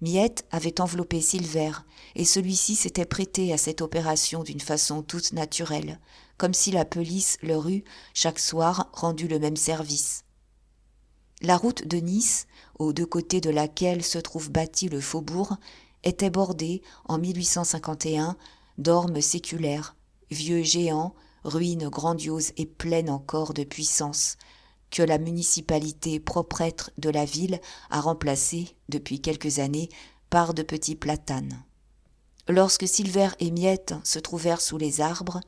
Miette avait enveloppé Silver, et celui-ci s'était prêté à cette opération d'une façon toute naturelle, comme si la pelisse leur eût, chaque soir, rendu le même service. La route de Nice, aux deux côtés de laquelle se trouve bâti le faubourg, était bordée, en 1851, d'ormes séculaires, vieux géants, ruines grandioses et pleines encore de puissance, que la municipalité proprêtre de la ville a remplacé, depuis quelques années, par de petits platanes. Lorsque Silver et Miette se trouvèrent sous les arbres,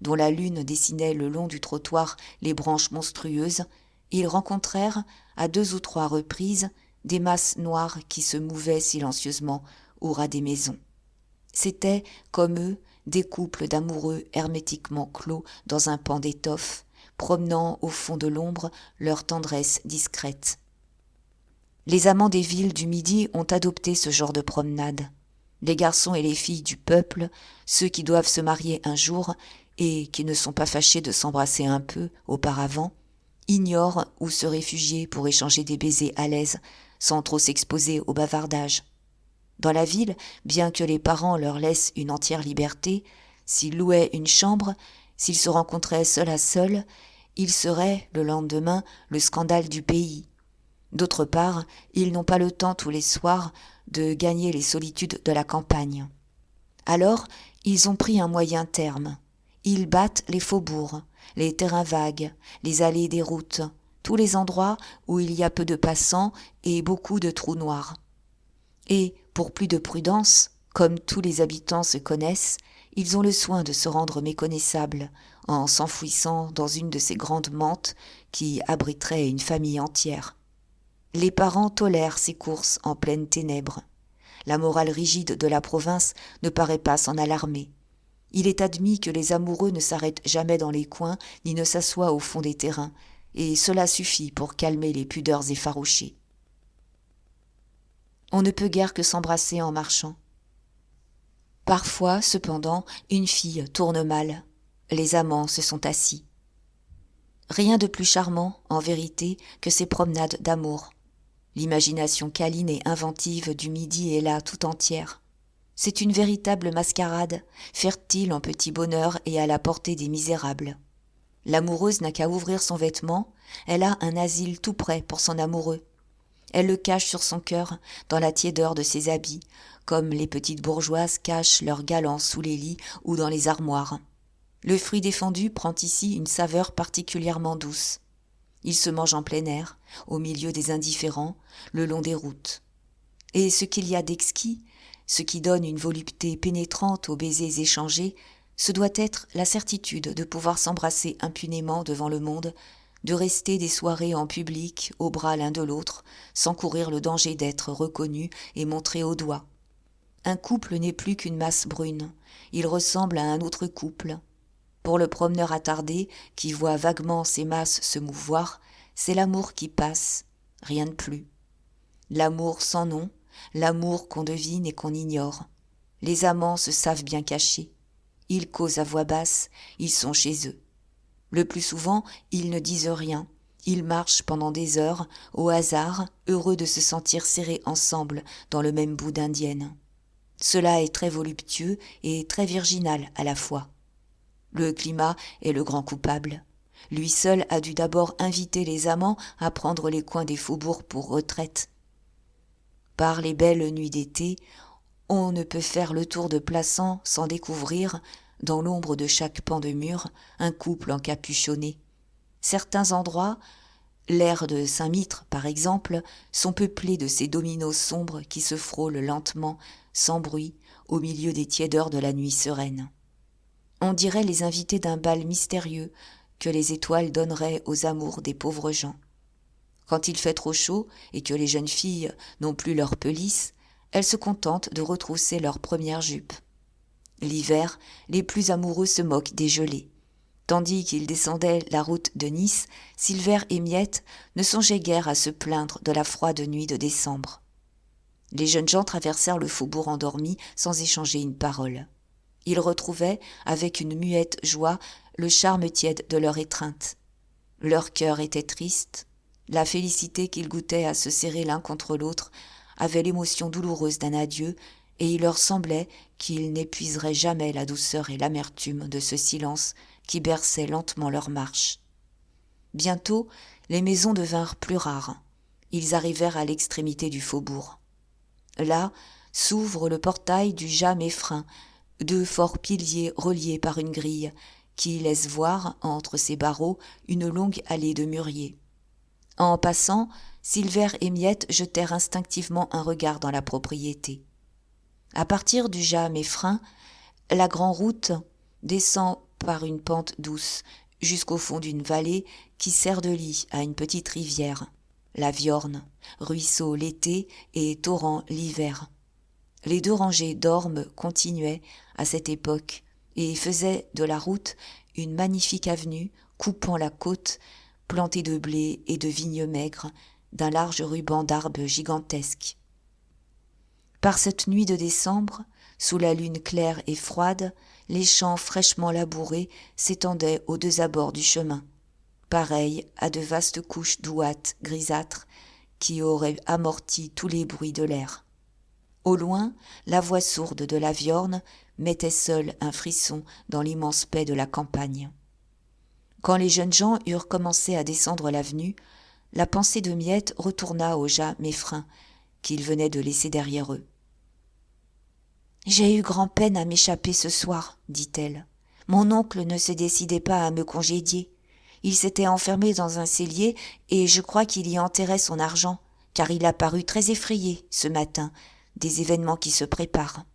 dont la lune dessinait le long du trottoir les branches monstrueuses, ils rencontrèrent, à 2 ou 3 reprises, des masses noires qui se mouvaient silencieusement au ras des maisons. C'étaient, comme eux, des couples d'amoureux hermétiquement clos dans un pan d'étoffe, promenant au fond de l'ombre leur tendresse discrète. Les amants des villes du Midi ont adopté ce genre de promenade. Les garçons et les filles du peuple, ceux qui doivent se marier un jour et qui ne sont pas fâchés de s'embrasser un peu auparavant, ignorent où se réfugier pour échanger des baisers à l'aise sans trop s'exposer au bavardage. Dans la ville, bien que les parents leur laissent une entière liberté, s'ils louaient une chambre, s'ils se rencontraient seul à seul, ils seraient, le lendemain, le scandale du pays. D'autre part, ils n'ont pas le temps tous les soirs de gagner les solitudes de la campagne. Alors, ils ont pris un moyen terme. Ils battent les faubourgs, les terrains vagues, les allées des routes, tous les endroits où il y a peu de passants et beaucoup de trous noirs. Et, pour plus de prudence, comme tous les habitants se connaissent, ils ont le soin de se rendre méconnaissables en s'enfouissant dans une de ces grandes mantes qui abriteraient une famille entière. Les parents tolèrent ces courses en pleines ténèbres. La morale rigide de la province ne paraît pas s'en alarmer. Il est admis que les amoureux ne s'arrêtent jamais dans les coins ni ne s'assoient au fond des terrains, et cela suffit pour calmer les pudeurs effarouchées. On ne peut guère que s'embrasser en marchant. Parfois, cependant, une fille tourne mal. Les amants se sont assis. Rien de plus charmant, en vérité, que ces promenades d'amour. L'imagination câline et inventive du Midi est là tout entière. C'est une véritable mascarade, fertile en petits bonheurs et à la portée des misérables. L'amoureuse n'a qu'à ouvrir son vêtement, elle a un asile tout prêt pour son amoureux. Elle le cache sur son cœur, dans la tiédeur de ses habits, comme les petites bourgeoises cachent leurs galants sous les lits ou dans les armoires. Le fruit défendu prend ici une saveur particulièrement douce. Il se mange en plein air, au milieu des indifférents, le long des routes. Et ce qu'il y a d'exquis, ce qui donne une volupté pénétrante aux baisers échangés, ce doit être la certitude de pouvoir s'embrasser impunément devant le monde, de rester des soirées en public, au bras l'un de l'autre, sans courir le danger d'être reconnu et montré au doigt. Un couple n'est plus qu'une masse brune, il ressemble à un autre couple. Pour le promeneur attardé, qui voit vaguement ces masses se mouvoir, c'est l'amour qui passe, rien de plus. L'amour sans nom, l'amour qu'on devine et qu'on ignore. Les amants se savent bien cacher. Ils causent à voix basse, ils sont chez eux. Le plus souvent, ils ne disent rien. Ils marchent pendant des heures, au hasard, heureux de se sentir serrés ensemble dans le même bout d'indienne. Cela est très voluptueux et très virginal à la fois. Le climat est le grand coupable. Lui seul a dû d'abord inviter les amants à prendre les coins des faubourgs pour retraite. Par les belles nuits d'été, on ne peut faire le tour de Plassans sans découvrir, dans l'ombre de chaque pan de mur, un couple encapuchonné. Certains endroits, l'aire de Saint-Mitre par exemple, sont peuplés de ces dominos sombres qui se frôlent lentement, sans bruit, au milieu des tiédeurs de la nuit sereine. On dirait les invités d'un bal mystérieux que les étoiles donneraient aux amours des pauvres gens. Quand il fait trop chaud et que les jeunes filles n'ont plus leur pelisse, elles se contentent de retrousser leurs premières jupes. L'hiver, les plus amoureux se moquent des gelées. Tandis qu'ils descendaient la route de Nice, Silver et Miette ne songeaient guère à se plaindre de la froide nuit de décembre. Les jeunes gens traversèrent le faubourg endormi sans échanger une parole. Ils retrouvaient, avec une muette joie, le charme tiède de leur étreinte. Leur cœur était triste. La félicité qu'ils goûtaient à se serrer l'un contre l'autre avait l'émotion douloureuse d'un adieu, et il leur semblait qu'ils n'épuiseraient jamais la douceur et l'amertume de ce silence qui berçait lentement leur marche. Bientôt, les maisons devinrent plus rares. Ils arrivèrent à l'extrémité du faubourg. Là s'ouvre le portail du Jas Meffrin, deux forts piliers reliés par une grille, qui laisse voir, entre ses barreaux, une longue allée de mûriers. En passant, Silver et Miette jetèrent instinctivement un regard dans la propriété. À partir du Jas Meffrin, la grande route descend par une pente douce jusqu'au fond d'une vallée qui sert de lit à une petite rivière, la Viorne, ruisseau l'été et torrent l'hiver. Les deux rangées d'ormes continuaient à cette époque et faisaient de la route une magnifique avenue coupant la côte, plantée de blé et de vignes maigres, d'un large ruban d'arbres gigantesques. Par cette nuit de décembre, sous la lune claire et froide, les champs fraîchement labourés s'étendaient aux deux abords du chemin, pareils à de vastes couches d'ouate grisâtres qui auraient amorti tous les bruits de l'air. Au loin, la voix sourde de la Viorne mettait seule un frisson dans l'immense paix de la campagne. Quand les jeunes gens eurent commencé à descendre l'avenue, la pensée de Miette retourna au Jas Meffrin, qu'ils venaient de laisser derrière eux. « J'ai eu grand-peine à m'échapper ce soir, dit-elle. Mon oncle ne se décidait pas à me congédier. Il s'était enfermé dans un cellier et je crois qu'il y enterrait son argent, car il a paru très effrayé ce matin des événements qui se préparent. »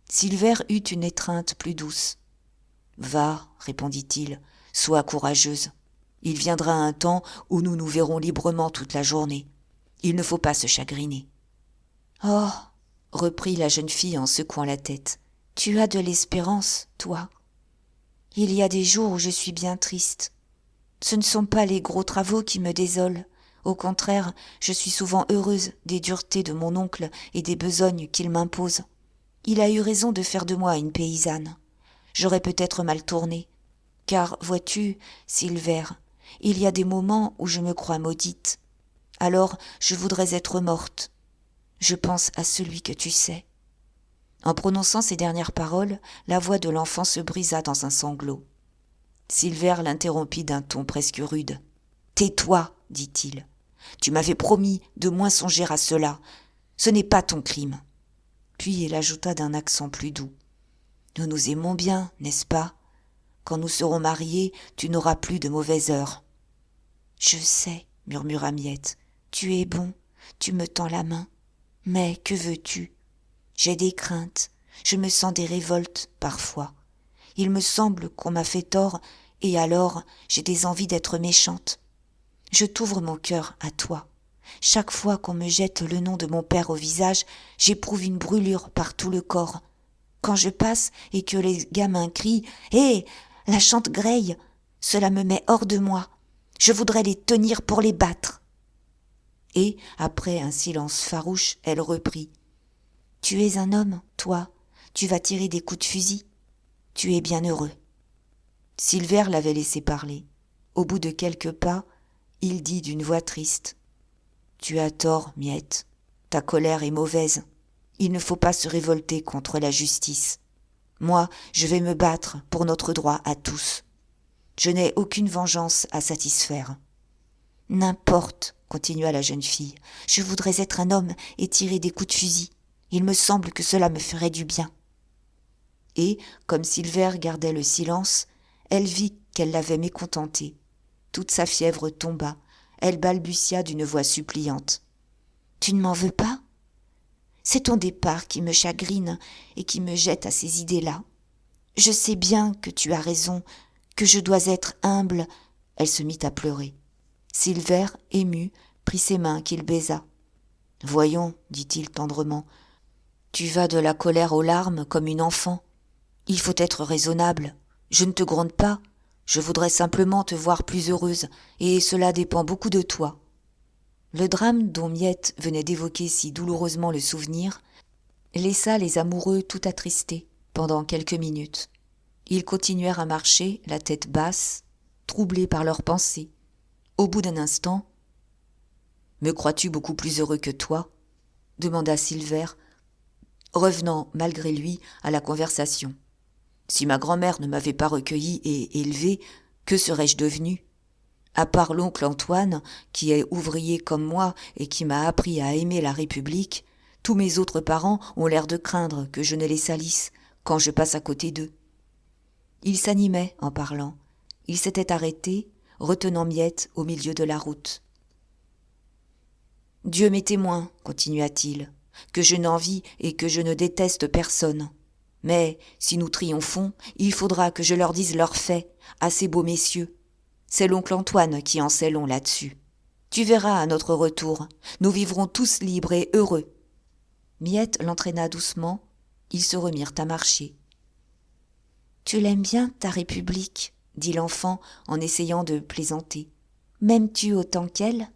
Silver eut une étreinte plus douce. « Va, répondit-il, sois courageuse. Il viendra un temps où nous nous verrons librement toute la journée. Il ne faut pas se chagriner. »« Oh !» reprit la jeune fille en secouant la tête. « Tu as de l'espérance, toi. Il y a des jours où je suis bien triste. Ce ne sont pas les gros travaux qui me désolent. Au contraire, je suis souvent heureuse des duretés de mon oncle et des besognes qu'il m'impose. Il a eu raison de faire de moi une paysanne. J'aurais peut-être mal tourné. Car, vois-tu, Silver, il y a des moments où je me crois maudite. Alors, je voudrais être morte. Je pense à celui que tu sais. » En prononçant ces dernières paroles, la voix de l'enfant se brisa dans un sanglot. Silver l'interrompit d'un ton presque rude. « Tais-toi, dit-il. Tu m'avais promis de moins songer à cela. Ce n'est pas ton crime. » Puis il ajouta d'un accent plus doux. « Nous nous aimons bien, n'est-ce pas ? Quand nous serons mariés, tu n'auras plus de mauvaises heures. »« Je sais, murmura Miette. Tu es bon, tu me tends la main. Mais que veux-tu ? J'ai des craintes, je me sens des révoltes parfois. Il me semble qu'on m'a fait tort et alors j'ai des envies d'être méchante. Je t'ouvre mon cœur à toi. Chaque fois qu'on me jette le nom de mon père au visage, j'éprouve une brûlure par tout le corps. Quand je passe et que les gamins crient « Hé, la Chantegreil !» cela me met hors de moi. Je voudrais les tenir pour les battre. Et, après un silence farouche, elle reprit. « Tu es un homme, toi. tu vas tirer des coups de fusil. Tu es bien heureux. » Silver l'avait laissé parler. Au bout de quelques pas, il dit d'une voix triste. « Tu as tort, Miette. Ta colère est mauvaise. Il ne faut pas se révolter contre la justice. Moi, je vais me battre pour notre droit à tous. Je n'ai aucune vengeance à satisfaire. »« N'importe, » continua la jeune fille. « Je voudrais être un homme et tirer des coups de fusil. Il me semble que cela me ferait du bien. » Et, comme Silver gardait le silence, elle vit qu'elle l'avait mécontenté. Toute sa fièvre tomba. Elle balbutia d'une voix suppliante. « Tu ne m'en veux pas ? C'est ton départ qui me chagrine et qui me jette à ces idées-là. Je sais bien que tu as raison, que je dois être humble. » Elle se mit à pleurer. Silver, ému, prit ses mains qu'il baisa. « Voyons, dit-il tendrement, tu vas de la colère aux larmes comme une enfant. Il faut être raisonnable. Je ne te gronde pas. Je voudrais simplement te voir plus heureuse, et cela dépend beaucoup de toi. » Le drame dont Miette venait d'évoquer si douloureusement le souvenir laissa les amoureux tout attristés pendant quelques minutes. Ils continuèrent à marcher, la tête basse, troublés par leurs pensées. Au bout d'un instant, « Me crois-tu beaucoup plus heureux que toi ?» demanda Silver, revenant malgré lui à la conversation. « Si ma grand-mère ne m'avait pas recueilli et élevé, que serais-je devenu ? À part l'oncle Antoine, qui est ouvrier comme moi et qui m'a appris à aimer la République, tous mes autres parents ont l'air de craindre que je ne les salisse quand je passe à côté d'eux. » Il s'animait en parlant. Il s'était arrêté, retenant Miette au milieu de la route. « Dieu m'est témoin, continua-t-il, que je n'envie et que je ne déteste personne. Mais, si nous triomphons, il faudra que je leur dise leurs faits, à ces beaux messieurs. C'est l'oncle Antoine qui en sait long là-dessus. Tu verras à notre retour, nous vivrons tous libres et heureux. » Miette l'entraîna doucement, ils se remirent à marcher. « Tu l'aimes bien, ta République ?» dit l'enfant en essayant de plaisanter. « M'aimes-tu autant qu'elle ?»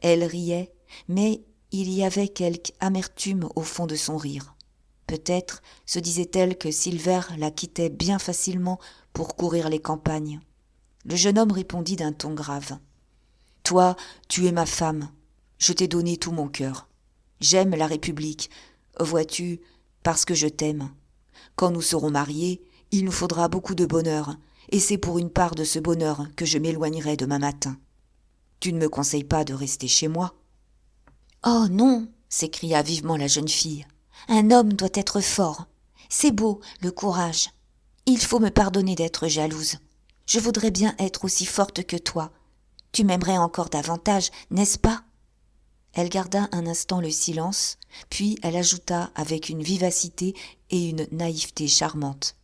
Elle riait, mais il y avait quelque amertume au fond de son rire. Peut-être se disait-elle que Silver la quittait bien facilement pour courir les campagnes. Le jeune homme répondit d'un ton grave. « Toi, tu es ma femme. Je t'ai donné tout mon cœur. J'aime la République, vois-tu, parce que je t'aime. Quand nous serons mariés, il nous faudra beaucoup de bonheur, et c'est pour une part de ce bonheur que je m'éloignerai demain matin. Tu ne me conseilles pas de rester chez moi ? » « Oh non !» s'écria vivement la jeune fille. « Un homme doit être fort. C'est beau, le courage. Il faut me pardonner d'être jalouse. Je voudrais bien être aussi forte que toi. Tu m'aimerais encore davantage, n'est-ce pas ?» Elle garda un instant le silence, puis elle ajouta avec une vivacité et une naïveté charmantes.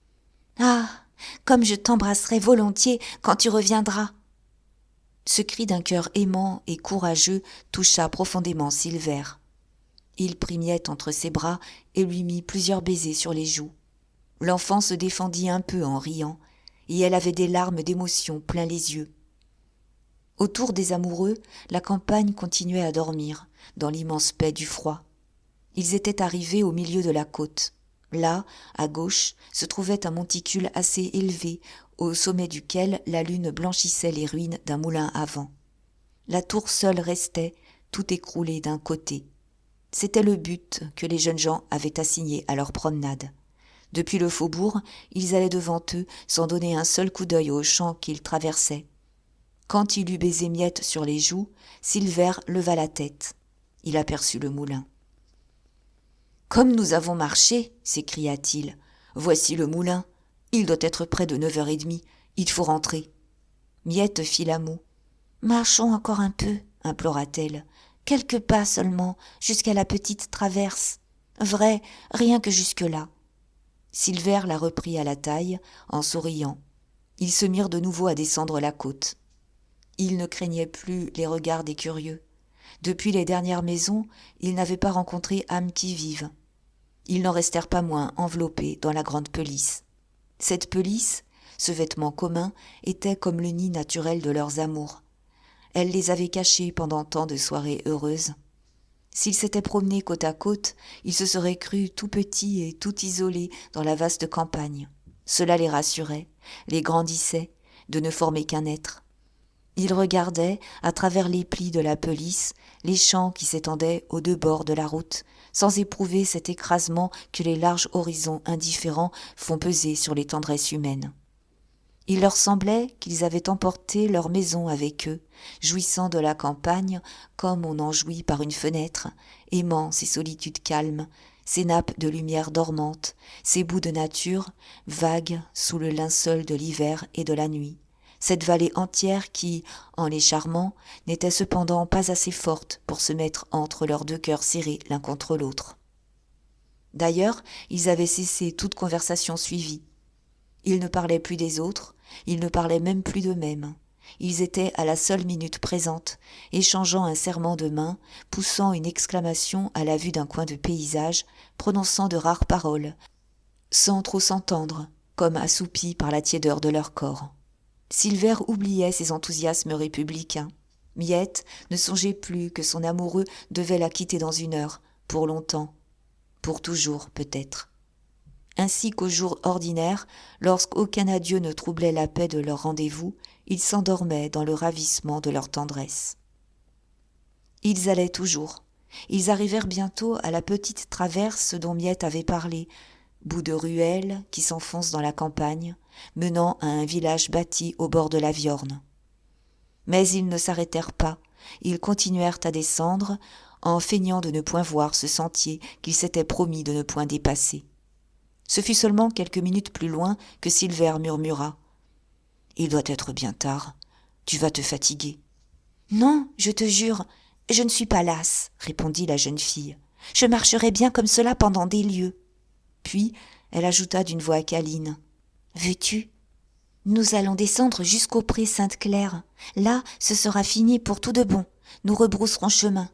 « Ah, comme je t'embrasserai volontiers quand tu reviendras !» Ce cri d'un cœur aimant et courageux toucha profondément Silver. Il prit Miette entre ses bras et lui mit plusieurs baisers sur les joues. L'enfant se défendit un peu en riant, et elle avait des larmes d'émotion plein les yeux. Autour des amoureux, la campagne continuait à dormir, dans l'immense paix du froid. Ils étaient arrivés au milieu de la côte. Là, à gauche, se trouvait un monticule assez élevé, au sommet duquel la lune blanchissait les ruines d'un moulin à vent. La tour seule restait, tout écroulée d'un côté. C'était le but que les jeunes gens avaient assigné à leur promenade. Depuis le faubourg, ils allaient devant eux sans donner un seul coup d'œil aux champs qu'ils traversaient. Quand il eut baisé Miette sur les joues, Silver leva la tête. Il aperçut le moulin. « Comme nous avons marché, s'écria-t-il. Voici le moulin. Il doit être près de 9h30. Il faut rentrer. » Miette fit la moue. « Marchons encore un peu, implora-t-elle. Quelques pas seulement, jusqu'à la petite traverse. Vrai, rien que jusque-là. » Silver la reprit à la taille, en souriant. Ils se mirent de nouveau à descendre la côte. Ils ne craignaient plus les regards des curieux. Depuis les dernières maisons, ils n'avaient pas rencontré âme qui vive. Ils n'en restèrent pas moins enveloppés dans la grande pelisse. Cette pelisse, ce vêtement commun, était comme le nid naturel de leurs amours. Elle les avait cachés pendant tant de soirées heureuses. S'ils s'étaient promenés côte à côte, ils se seraient crus tout petits et tout isolés dans la vaste campagne. Cela les rassurait, les grandissait, de ne former qu'un être. Ils regardaient, à travers les plis de la pelisse, les champs qui s'étendaient aux deux bords de la route, sans éprouver cet écrasement que les larges horizons indifférents font peser sur les tendresses humaines. Il leur semblait qu'ils avaient emporté leur maison avec eux, jouissant de la campagne comme on en jouit par une fenêtre, aimant ces solitudes calmes, ces nappes de lumière dormante, ces bouts de nature, vagues sous le linceul de l'hiver et de la nuit. Cette vallée entière qui, en les charmant, n'était cependant pas assez forte pour se mettre entre leurs deux cœurs serrés l'un contre l'autre. D'ailleurs, ils avaient cessé toute conversation suivie. Ils ne parlaient plus des autres, ils ne parlaient même plus d'eux-mêmes. Ils étaient à la seule minute présente, échangeant un serrement de main, poussant une exclamation à la vue d'un coin de paysage, prononçant de rares paroles, sans trop s'entendre, comme assoupis par la tiédeur de leur corps. Silver oubliait ses enthousiasmes républicains. Miette ne songeait plus que son amoureux devait la quitter dans une heure, pour longtemps, pour toujours peut-être. Ainsi qu'au jour ordinaire, lorsqu'aucun adieu ne troublait la paix de leur rendez-vous, ils s'endormaient dans le ravissement de leur tendresse. Ils allaient toujours. Ils arrivèrent bientôt à la petite traverse dont Miette avait parlé, bout de ruelle qui s'enfonce dans la campagne, menant à un village bâti au bord de la Viorne. Mais ils ne s'arrêtèrent pas, ils continuèrent à descendre, en feignant de ne point voir ce sentier qu'ils s'étaient promis de ne point dépasser. Ce fut seulement quelques minutes plus loin que Silver murmura. « Il doit être bien tard. Tu vas te fatiguer. »« Non, je te jure, je ne suis pas lasse, » répondit la jeune fille. « Je marcherai bien comme cela pendant des lieues. » Puis elle ajouta d'une voix câline. « Veux-tu ? Nous allons descendre jusqu'au pré Sainte-Claire. Là, ce sera fini pour tout de bon. Nous rebrousserons chemin. »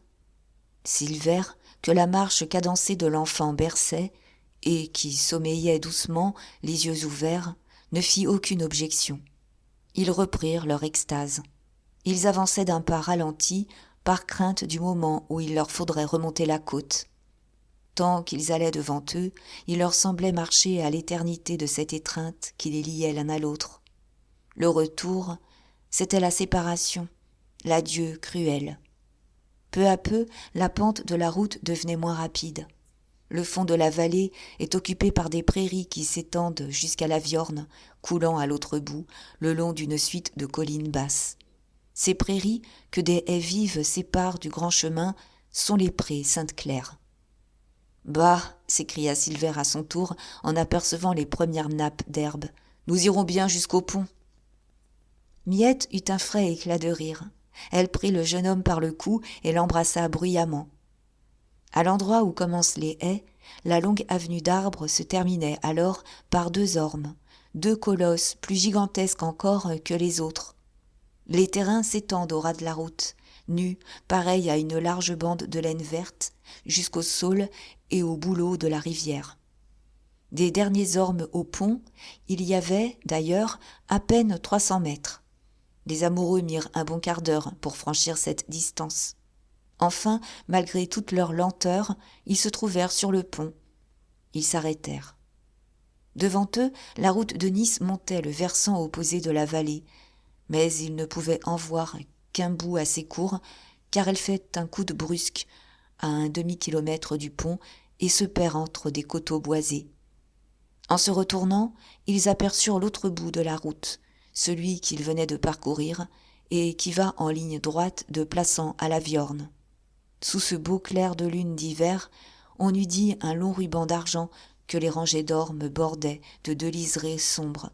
Silver, que la marche cadencée de l'enfant berçait, et qui sommeillait doucement, les yeux ouverts, ne fit aucune objection. Ils reprirent leur extase. Ils avançaient d'un pas ralenti, par crainte du moment où il leur faudrait remonter la côte. Tant qu'ils allaient devant eux, il leur semblait marcher à l'éternité de cette étreinte qui les liait l'un à l'autre. Le retour, c'était la séparation, l'adieu cruel. Peu à peu, la pente de la route devenait moins rapide. Le fond de la vallée est occupé par des prairies qui s'étendent jusqu'à la Viorne, coulant à l'autre bout, le long d'une suite de collines basses. Ces prairies, que des haies vives séparent du grand chemin, sont les prés Sainte-Claire. « Bah !» s'écria Silver à son tour, en apercevant les premières nappes d'herbe. « Nous irons bien jusqu'au pont. » Miette eut un frais éclat de rire. Elle prit le jeune homme par le cou et l'embrassa bruyamment. À l'endroit où commencent les haies, la longue avenue d'arbres se terminait alors par deux ormes, deux colosses plus gigantesques encore que les autres. Les terrains s'étendent au ras de la route, nus, pareils à une large bande de laine verte, jusqu'au saule et au bouleau de la rivière. Des derniers ormes au pont, il y avait, d'ailleurs, à peine 300 mètres. Les amoureux mirent un bon quart d'heure pour franchir cette distance. Enfin, malgré toute leur lenteur, ils se trouvèrent sur le pont. Ils s'arrêtèrent. Devant eux, la route de Nice montait le versant opposé de la vallée, mais ils ne pouvaient en voir qu'un bout assez court, car elle fait un coude brusque à un demi-kilomètre du pont et se perd entre des coteaux boisés. En se retournant, ils aperçurent l'autre bout de la route, celui qu'ils venaient de parcourir, et qui va en ligne droite de Plassans à la Viorne. Sous ce beau clair de lune d'hiver, on eût dit un long ruban d'argent que les rangées d'ormes bordaient de deux liserés sombres.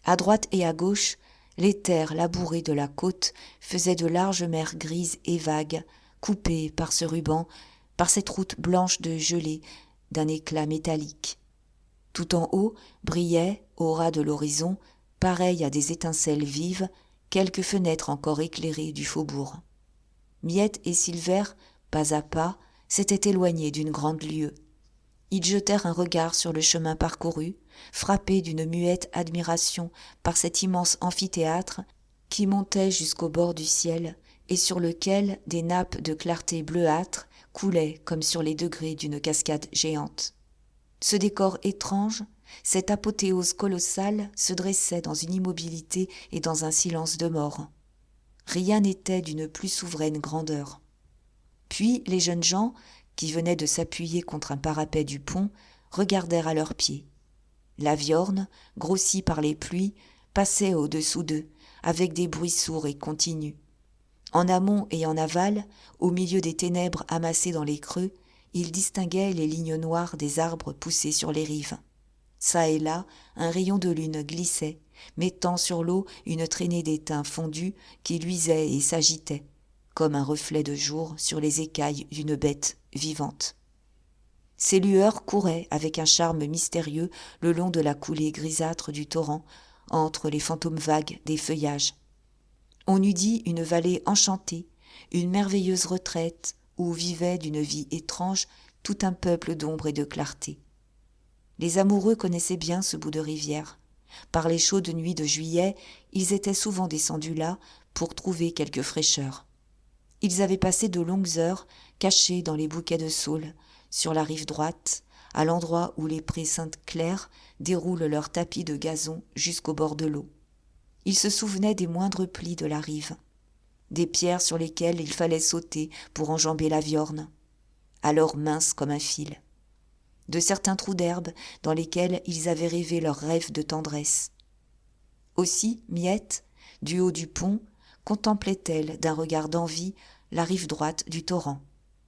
À droite et à gauche, les terres labourées de la côte faisaient de larges mers grises et vagues, coupées par ce ruban, par cette route blanche de gelée d'un éclat métallique. Tout en haut brillaient, au ras de l'horizon, pareilles à des étincelles vives, quelques fenêtres encore éclairées du faubourg. Miette et Silver, pas à pas, s'étaient éloignés d'une grande lieue. Ils jetèrent un regard sur le chemin parcouru, frappés d'une muette admiration par cet immense amphithéâtre qui montait jusqu'au bord du ciel et sur lequel des nappes de clarté bleuâtre coulaient comme sur les degrés d'une cascade géante. Ce décor étrange, cette apothéose colossale se dressait dans une immobilité et dans un silence de mort. Rien n'était d'une plus souveraine grandeur. Puis les jeunes gens, qui venaient de s'appuyer contre un parapet du pont, regardèrent à leurs pieds. La Viorne, grossie par les pluies, passait au-dessous d'eux, avec des bruits sourds et continus. En amont et en aval, au milieu des ténèbres amassées dans les creux, ils distinguaient les lignes noires des arbres poussés sur les rives. Çà et là, un rayon de lune glissait, mettant sur l'eau une traînée d'étain fondu qui luisait et s'agitait, comme un reflet de jour sur les écailles d'une bête vivante. Ces lueurs couraient avec un charme mystérieux le long de la coulée grisâtre du torrent, entre les fantômes vagues des feuillages. On eût dit une vallée enchantée, une merveilleuse retraite où vivait d'une vie étrange tout un peuple d'ombre et de clarté. Les amoureux connaissaient bien ce bout de rivière. Par les chaudes nuits de juillet, ils étaient souvent descendus là pour trouver quelque fraîcheur. Ils avaient passé de longues heures cachés dans les bouquets de saules, sur la rive droite, à l'endroit où les prés Sainte-Claire déroulent leurs tapis de gazon jusqu'au bord de l'eau. Ils se souvenaient des moindres plis de la rive, des pierres sur lesquelles il fallait sauter pour enjamber la Viorne, alors mince comme un fil, de certains trous d'herbe dans lesquels ils avaient rêvé leurs rêves de tendresse. Aussi, Miette, du haut du pont, contemplait-elle d'un regard d'envie la rive droite du torrent.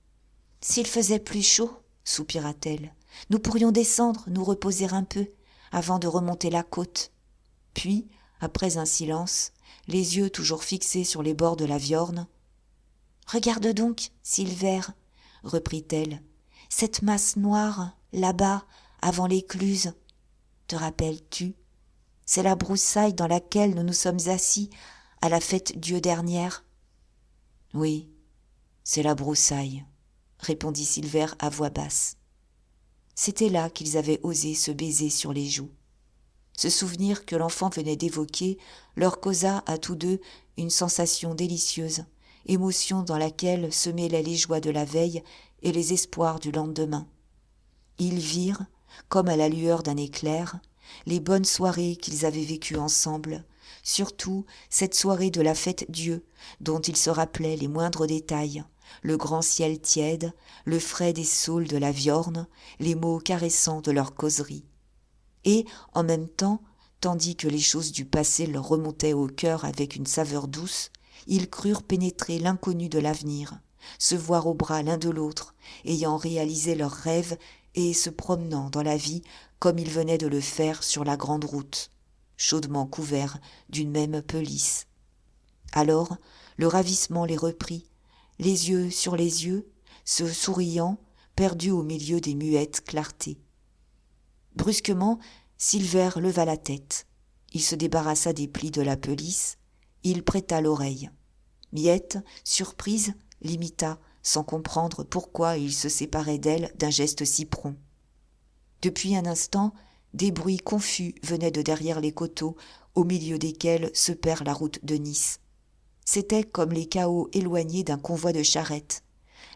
« S'il faisait plus chaud, soupira-t-elle, nous pourrions descendre, nous reposer un peu, avant de remonter la côte. » Puis, après un silence, les yeux toujours fixés sur les bords de la Viorne, « Regarde donc, Silver, reprit-elle, cette masse noire, là-bas, avant l'écluse. Te rappelles-tu? C'est la broussaille dans laquelle nous nous sommes assis à la fête-Dieu dernière. » « Oui, c'est la broussaille, » répondit Silver à voix basse. C'était là qu'ils avaient osé se baiser sur les joues. Ce souvenir que l'enfant venait d'évoquer leur causa à tous deux une sensation délicieuse, émotion dans laquelle se mêlaient les joies de la veille et les espoirs du lendemain. Ils virent, comme à la lueur d'un éclair, les bonnes soirées qu'ils avaient vécues ensemble, surtout cette soirée de la fête-Dieu dont ils se rappelaient les moindres détails, le grand ciel tiède, le frais des saules de la Viorne, les mots caressants de leur causerie. Et, en même temps, tandis que les choses du passé leur remontaient au cœur avec une saveur douce, ils crurent pénétrer l'inconnu de l'avenir, se voir au bras l'un de l'autre, ayant réalisé leurs rêves et se promenant dans la vie comme ils venaient de le faire sur la grande route, chaudement couverts d'une même pelisse. Alors, le ravissement les reprit, les yeux sur les yeux, se souriant, perdus au milieu des muettes clartés. Brusquement, Silver leva la tête. Il se débarrassa des plis de la pelisse. Il prêta l'oreille. Miette, surprise, l'imita, sans comprendre pourquoi il se séparait d'elle d'un geste si prompt. Depuis un instant, des bruits confus venaient de derrière les coteaux, au milieu desquels se perd la route de Nice. C'étaient comme les cahots éloignés d'un convoi de charrettes.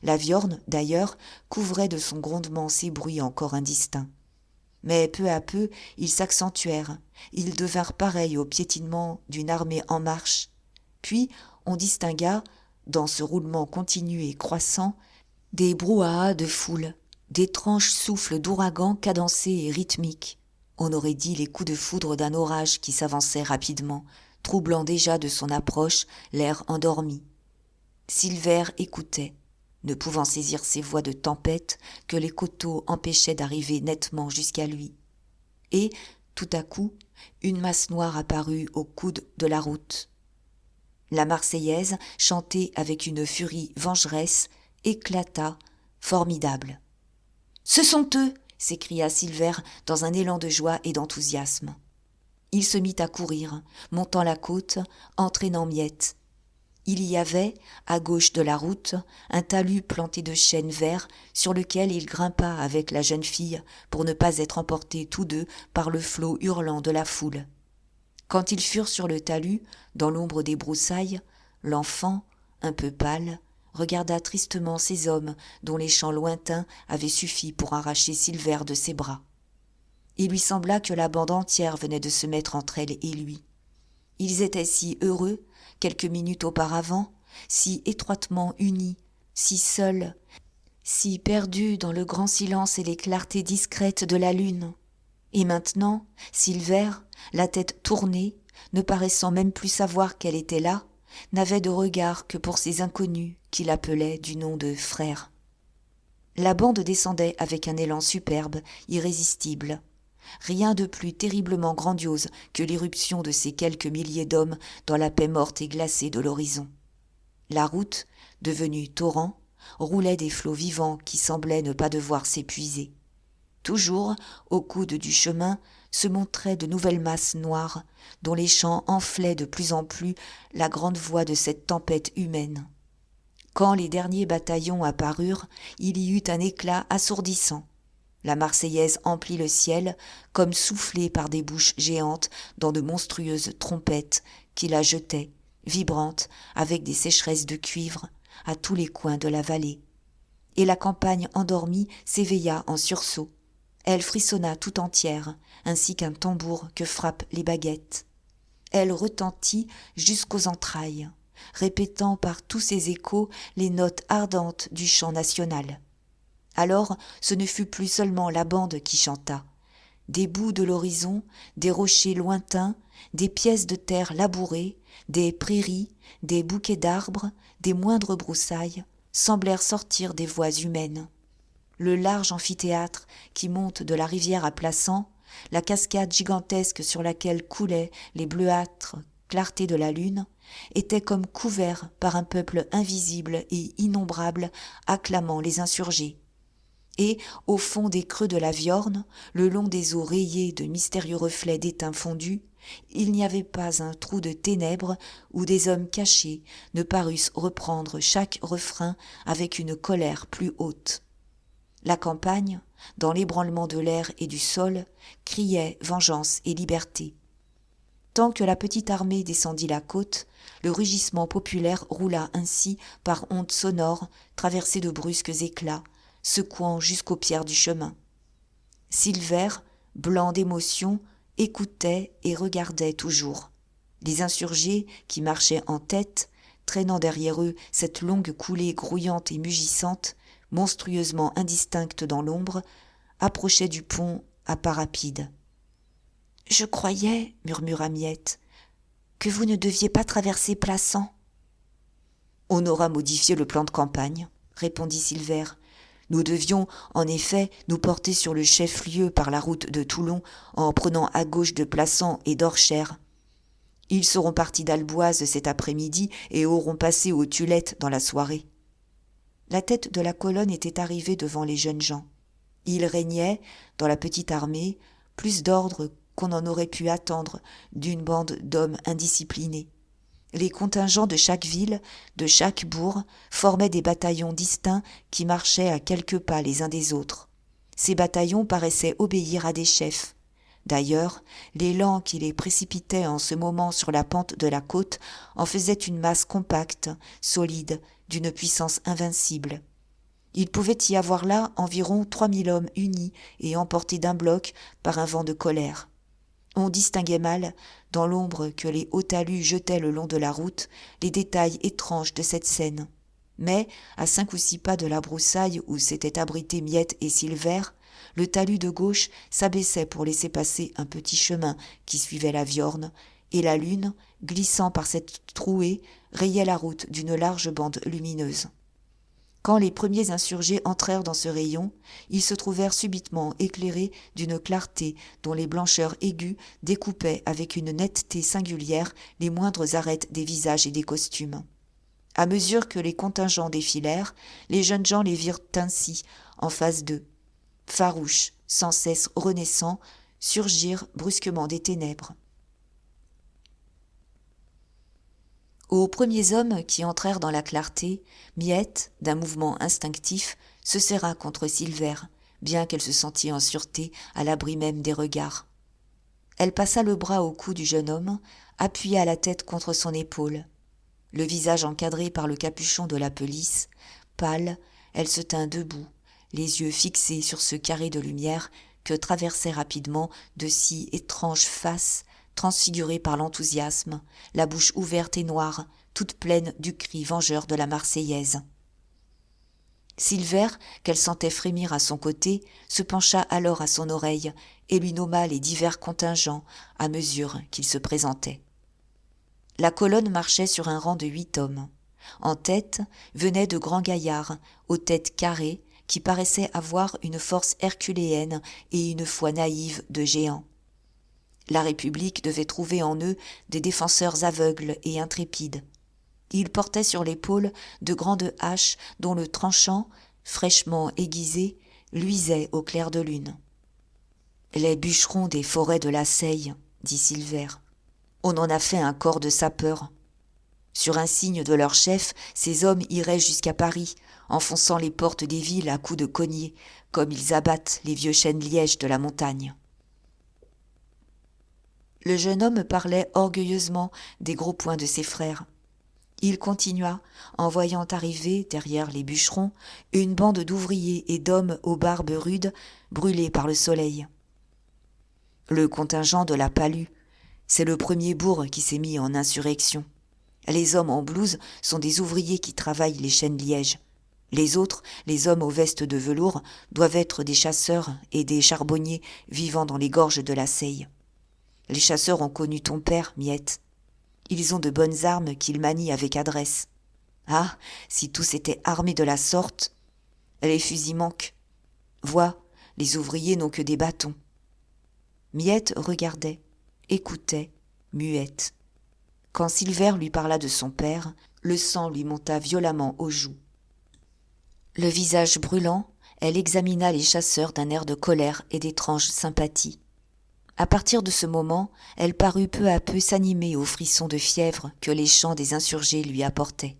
La Viorne, d'ailleurs, couvrait de son grondement ces bruits encore indistincts. Mais peu à peu, ils s'accentuèrent, ils devinrent pareils au piétinement d'une armée en marche. Puis, on distingua, dans ce roulement continu et croissant, des brouhahas de foule, d'étranges souffles d'ouragan cadencés et rythmiques. On aurait dit les coups de foudre d'un orage qui s'avançait rapidement, troublant déjà de son approche l'air endormi. Silver écoutait, ne pouvant saisir ces voix de tempête que les coteaux empêchaient d'arriver nettement jusqu'à lui. Et, tout à coup, une masse noire apparut au coude de la route. La Marseillaise, chantée avec une furie vengeresse, éclata, formidable. « Ce sont eux !» s'écria Silver dans un élan de joie et d'enthousiasme. Il se mit à courir, montant la côte, entraînant Miette. Il y avait, à gauche de la route, un talus planté de chênes verts sur lequel il grimpa avec la jeune fille pour ne pas être emportés tous deux par le flot hurlant de la foule. Quand ils furent sur le talus, dans l'ombre des broussailles, l'enfant, un peu pâle, regarda tristement ces hommes dont les chants lointains avaient suffi pour arracher Silver de ses bras. Il lui sembla que la bande entière venait de se mettre entre elle et lui. Ils étaient si heureux, quelques minutes auparavant, si étroitement unis, si seuls, si perdus dans le grand silence et les clartés discrètes de la lune. Et maintenant, Silver, la tête tournée, ne paraissant même plus savoir qu'elle était là, n'avait de regard que pour ces inconnus qui l'appelaient du nom de frère. La bande descendait avec un élan superbe, irrésistible. Rien de plus terriblement grandiose que l'irruption de ces quelques milliers d'hommes dans la paix morte et glacée de l'horizon. La route, devenue torrent, roulait des flots vivants qui semblaient ne pas devoir s'épuiser. Toujours, au coude du chemin, se montraient de nouvelles masses noires, dont les chants enflaient de plus en plus la grande voix de cette tempête humaine. Quand les derniers bataillons apparurent, il y eut un éclat assourdissant. La Marseillaise emplit le ciel, comme soufflée par des bouches géantes dans de monstrueuses trompettes qui la jetaient, vibrantes, avec des sécheresses de cuivre, à tous les coins de la vallée. Et la campagne endormie s'éveilla en sursaut. Elle frissonna tout entière, ainsi qu'un tambour que frappent les baguettes. Elle retentit jusqu'aux entrailles, répétant par tous ses échos les notes ardentes du chant national. Alors, ce ne fut plus seulement la bande qui chanta. Des bouts de l'horizon, des rochers lointains, des pièces de terre labourées, des prairies, des bouquets d'arbres, des moindres broussailles, semblèrent sortir des voix humaines. Le large amphithéâtre qui monte de la rivière à Plassans, la cascade gigantesque sur laquelle coulaient les bleuâtres clartés de la lune, était comme couvert par un peuple invisible et innombrable acclamant les insurgés. Et, au fond des creux de la Viorne, le long des eaux rayées de mystérieux reflets d'étain fondu, il n'y avait pas un trou de ténèbres où des hommes cachés ne parussent reprendre chaque refrain avec une colère plus haute. La campagne, dans l'ébranlement de l'air et du sol, criait vengeance et liberté. Tant que la petite armée descendit la côte, le rugissement populaire roula ainsi par ondes sonores traversées de brusques éclats, secouant jusqu'aux pierres du chemin. Silver, blanc d'émotion, écoutait et regardait toujours. Les insurgés, qui marchaient en tête, traînant derrière eux cette longue coulée grouillante et mugissante, monstrueusement indistincte dans l'ombre, approchaient du pont à pas rapides. « Je croyais, murmura Miette, que vous ne deviez pas traverser Plassans. »« On aura modifié le plan de campagne, » répondit Silver. « Nous devions, en effet, nous porter sur le chef-lieu par la route de Toulon en prenant à gauche de Plassans et d'Orchères. Ils seront partis d'Alboise cet après-midi et auront passé aux Tulettes dans la soirée. » La tête de la colonne était arrivée devant les jeunes gens. Il régnait, dans la petite armée, plus d'ordre qu'on en aurait pu attendre d'une bande d'hommes indisciplinés. Les contingents de chaque ville, de chaque bourg, formaient des bataillons distincts qui marchaient à quelques pas les uns des autres. Ces bataillons paraissaient obéir à des chefs. D'ailleurs, l'élan qui les précipitait en ce moment sur la pente de la côte en faisait une masse compacte, solide, d'une puissance invincible. Il pouvait y avoir là environ 3000 hommes unis et emportés d'un bloc par un vent de colère. On distinguait mal, dans l'ombre que les hauts talus jetaient le long de la route, les détails étranges de cette scène. Mais, à 5 ou 6 pas de la broussaille où s'étaient abrités Miette et Silver, le talus de gauche s'abaissait pour laisser passer un petit chemin qui suivait la Viorne, et la lune, glissant par cette trouée, rayait la route d'une large bande lumineuse. Quand les premiers insurgés entrèrent dans ce rayon, ils se trouvèrent subitement éclairés d'une clarté dont les blancheurs aiguës découpaient avec une netteté singulière les moindres arêtes des visages et des costumes. À mesure que les contingents défilèrent, les jeunes gens les virent ainsi, en face d'eux. Farouches, sans cesse renaissants, surgirent brusquement des ténèbres. Aux premiers hommes qui entrèrent dans la clarté, Miette, d'un mouvement instinctif, se serra contre Silver, bien qu'elle se sentît en sûreté à l'abri même des regards. Elle passa le bras au cou du jeune homme, appuya la tête contre son épaule. Le visage encadré par le capuchon de la pelisse, pâle, elle se tint debout, les yeux fixés sur ce carré de lumière que traversaient rapidement de si étranges faces transfigurées par l'enthousiasme, la bouche ouverte et noire, toute pleine du cri vengeur de la Marseillaise. Silver, qu'elle sentait frémir à son côté, se pencha alors à son oreille et lui nomma les divers contingents à mesure qu'ils se présentaient. La colonne marchait sur un rang de 8 hommes. En tête venaient de grands gaillards, aux têtes carrées, qui paraissaient avoir une force herculéenne et une foi naïve de géants. La République devait trouver en eux des défenseurs aveugles et intrépides. Ils portaient sur l'épaule de grandes haches dont le tranchant, fraîchement aiguisé, luisait au clair de lune. « Les bûcherons des forêts de la Seille, » dit Silver. « On en a fait un corps de sapeurs. Sur un signe de leur chef, ces hommes iraient jusqu'à Paris, enfonçant les portes des villes à coups de cognée, comme ils abattent les vieux chênes-lièges de la montagne. » Le jeune homme parlait orgueilleusement des gros poings de ses frères. Il continua, en voyant arriver, derrière les bûcherons, une bande d'ouvriers et d'hommes aux barbes rudes, brûlés par le soleil. Le contingent de la Palue, c'est le premier bourg qui s'est mis en insurrection. Les hommes en blouse sont des ouvriers qui travaillent les chênes-lièges. Les autres, les hommes aux vestes de velours, doivent être des chasseurs et des charbonniers vivant dans les gorges de la Seille. Les chasseurs ont connu ton père, Miette. Ils ont de bonnes armes qu'ils manient avec adresse. Ah, si tous étaient armés de la sorte. Les fusils manquent. Vois, les ouvriers n'ont que des bâtons. » Miette regardait, écoutait, muette. Quand Silver lui parla de son père, le sang lui monta violemment aux joues. Le visage brûlant, elle examina les chasseurs d'un air de colère et d'étrange sympathie. À partir de ce moment, elle parut peu à peu s'animer aux frissons de fièvre que les chants des insurgés lui apportaient.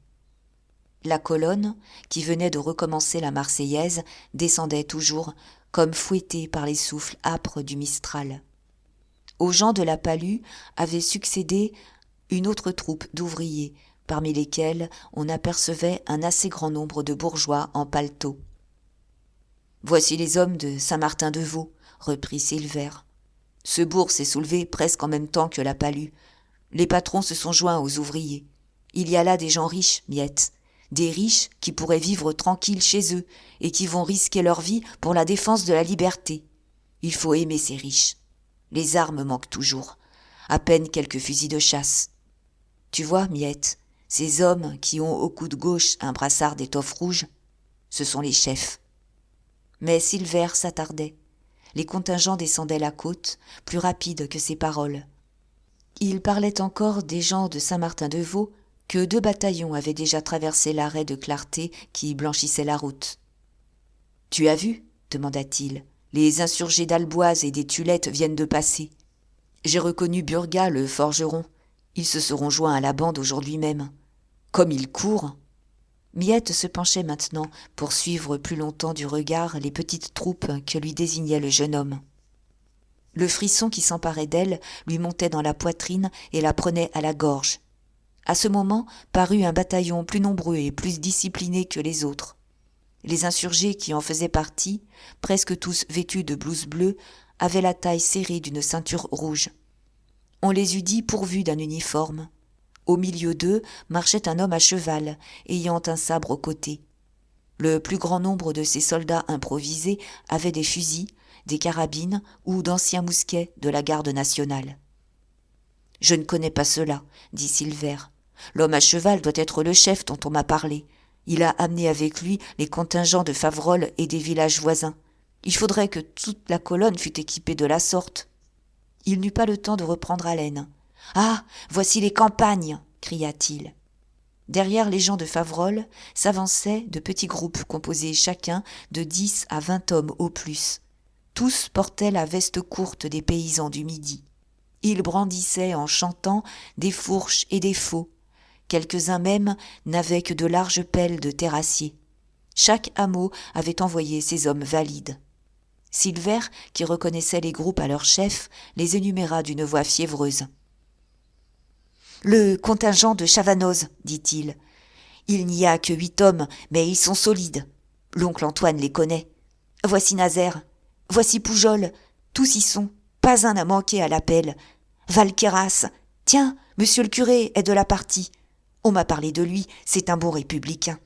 La colonne, qui venait de recommencer la Marseillaise, descendait toujours, comme fouettée par les souffles âpres du Mistral. Aux gens de la Palue avait succédé une autre troupe d'ouvriers, parmi lesquels on apercevait un assez grand nombre de bourgeois en paletot. « Voici les hommes de Saint-Martin-de-Vaux, » reprit Silver. « Ce bourg s'est soulevé presque en même temps que la Palue. Les patrons se sont joints aux ouvriers. Il y a là des gens riches, Miette, des riches qui pourraient vivre tranquilles chez eux et qui vont risquer leur vie pour la défense de la liberté. Il faut aimer ces riches. Les armes manquent toujours, à peine quelques fusils de chasse. Tu vois, Miette, ces hommes qui ont au coude gauche un brassard d'étoffe rouge, ce sont les chefs. » Mais Silver s'attardait. Les contingents descendaient la côte, plus rapides que ses paroles. Il parlait encore des gens de Saint-Martin-de-Vaux que 2 bataillons avaient déjà traversé l'arrêt de clarté qui blanchissait la route. « Tu as vu ?» demanda-t-il. « Les insurgés d'Alboise et des Tulettes viennent de passer. J'ai reconnu Burgat, le forgeron. Ils se seront joints à la bande aujourd'hui même. Comme ils courent !» Miette se penchait maintenant pour suivre plus longtemps du regard les petites troupes que lui désignait le jeune homme. Le frisson qui s'emparait d'elle lui montait dans la poitrine et la prenait à la gorge. À ce moment parut un bataillon plus nombreux et plus discipliné que les autres. Les insurgés qui en faisaient partie, presque tous vêtus de blouses bleues, avaient la taille serrée d'une ceinture rouge. On les eût dit pourvus d'un uniforme. Au milieu d'eux marchait un homme à cheval, ayant un sabre au côté. Le plus grand nombre de ces soldats improvisés avaient des fusils, des carabines ou d'anciens mousquets de la garde nationale. « Je ne connais pas cela, » dit Silver. « L'homme à cheval doit être le chef dont on m'a parlé. Il a amené avec lui les contingents de Faverolles et des villages voisins. Il faudrait que toute la colonne fût équipée de la sorte. » Il n'eut pas le temps de reprendre haleine. « Ah, voici les campagnes !» cria-t-il. Derrière les gens de Faverolles s'avançaient de petits groupes composés chacun de 10 à 20 hommes au plus. Tous portaient la veste courte des paysans du Midi. Ils brandissaient en chantant des fourches et des faux. Quelques-uns même n'avaient que de larges pelles de terrassiers. Chaque hameau avait envoyé ses hommes valides. Silver, qui reconnaissait les groupes à leur chef, les énuméra d'une voix fiévreuse. Le contingent de Chavanoz, dit-il. Il n'y a que 8 hommes, mais ils sont solides. L'oncle Antoine les connaît. Voici Nazaire, voici Poujol, tous y sont, pas un n'a manqué à l'appel. Valqueyras, tiens, monsieur le curé est de la partie. On m'a parlé de lui, c'est un bon républicain.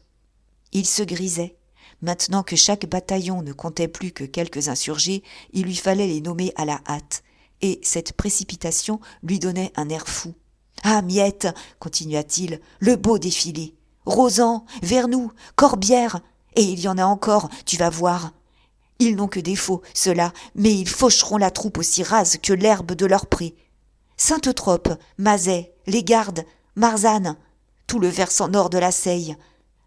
Il se grisait. Maintenant que chaque bataillon ne comptait plus que quelques insurgés, il lui fallait les nommer à la hâte. Et cette précipitation lui donnait un air fou. « Ah, Miette, continua-t-il, le beau défilé. Rozan, Vernoux, Corbière, et il y en a encore, tu vas voir. Ils n'ont que défaut, ceux-là, mais ils faucheront la troupe aussi rase que l'herbe de leur pré. Sainte-Trope, Mazet, les Gardes, Marzanne, tout le versant nord de la Seille.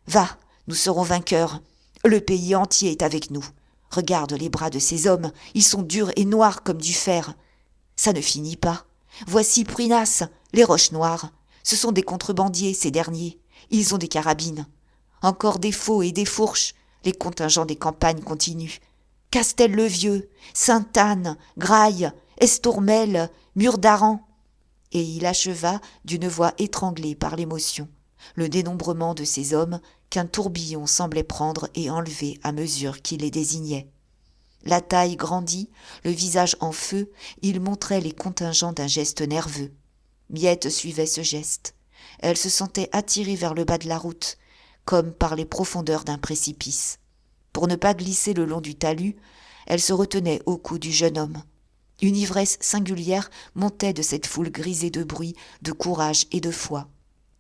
Va, nous serons vainqueurs. Le pays entier est avec nous. Regarde les bras de ces hommes, ils sont durs et noirs comme du fer. Ça ne finit pas. Voici Pruinas, les Roches Noires. Ce sont des contrebandiers, ces derniers. Ils ont des carabines. Encore des faux et des fourches. Les contingents des campagnes continuent. Castel-le-Vieux, Sainte-Anne, Graille, Estourmel, Mur-d'Aran. Et il acheva d'une voix étranglée par l'émotion, le dénombrement de ces hommes qu'un tourbillon semblait prendre et enlever à mesure qu'il les désignait. La taille grandie, le visage en feu, il montrait les contingents d'un geste nerveux. Miette suivait ce geste. Elle se sentait attirée vers le bas de la route, comme par les profondeurs d'un précipice. Pour ne pas glisser le long du talus, elle se retenait au cou du jeune homme. Une ivresse singulière montait de cette foule grisée de bruit, de courage et de foi.